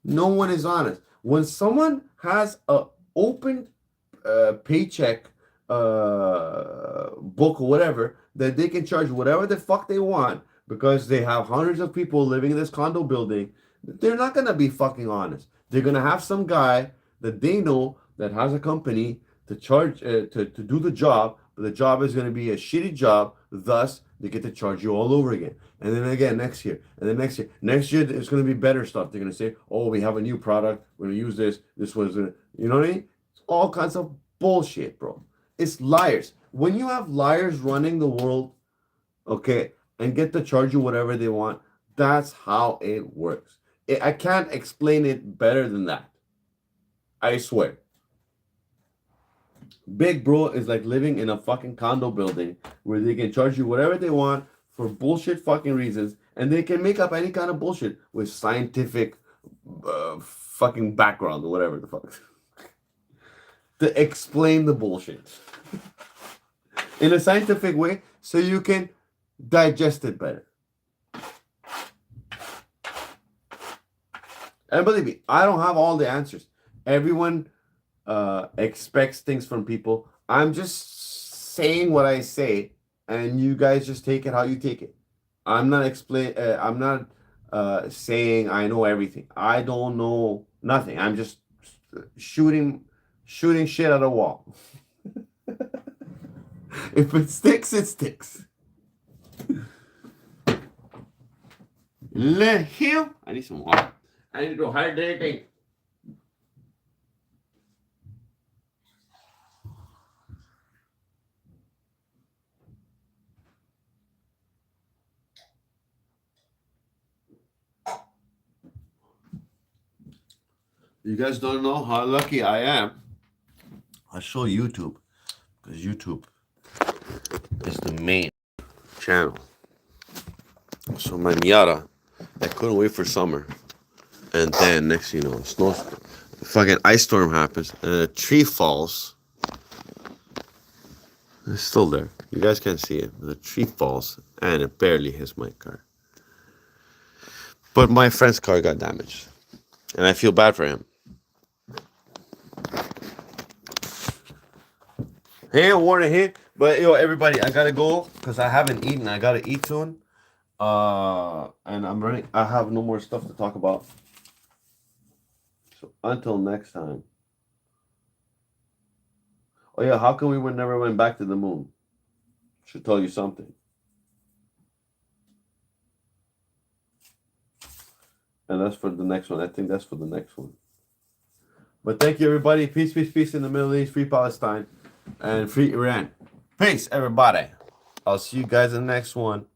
No one is honest. When someone has a open paycheck book or whatever, that they can charge whatever the fuck they want, because they have hundreds of people living in this condo building. They're not gonna be fucking honest. They're gonna have some guy that they know that has a company to charge to do the job, but the job is gonna be a shitty job. Thus, they get to charge you all over again, and then again next year, and then next year. Next year, it's gonna be better stuff. They're gonna say, "Oh, we have a new product. We're gonna use this. This was, you know what I mean?" It's all kinds of bullshit, bro. It's liars. When you have liars running the world, okay, and get to charge you whatever they want, that's how it works. I can't explain it better than that. I swear. Big bro is like living in a fucking condo building where they can charge you whatever they want for bullshit fucking reasons, and they can make up any kind of bullshit with scientific fucking background or whatever the fuck to explain the bullshit in a scientific way so you can digest it better. And believe me, I don't have all the answers. Everyone expects things from people. I'm just saying what I say, and you guys just take it how you take it. I'm not saying I know everything. I don't know nothing. I'm just shooting shit at a wall. If it sticks, it sticks. Let him. I need some water. I need to go hydrating. You guys don't know how lucky I am. I show YouTube because YouTube is the main channel. So my Miata, I couldn't wait for summer. And then next thing you know, fucking ice storm happens and a tree falls. It's still there. You guys can't see it. The tree falls and it barely hits my car. But my friend's car got damaged. And I feel bad for him. Hey, warning here. But yo, everybody, I gotta go because I haven't eaten. I gotta eat soon. And I'm running. I have no more stuff to talk about. So until next time. Oh yeah, how come we never went back to the moon? Should tell you something. And that's for the next one. I think that's for the next one. But thank you, everybody. Peace, peace, peace in the Middle East. Free Palestine and free Iran. Peace, everybody. I'll see you guys in the next one.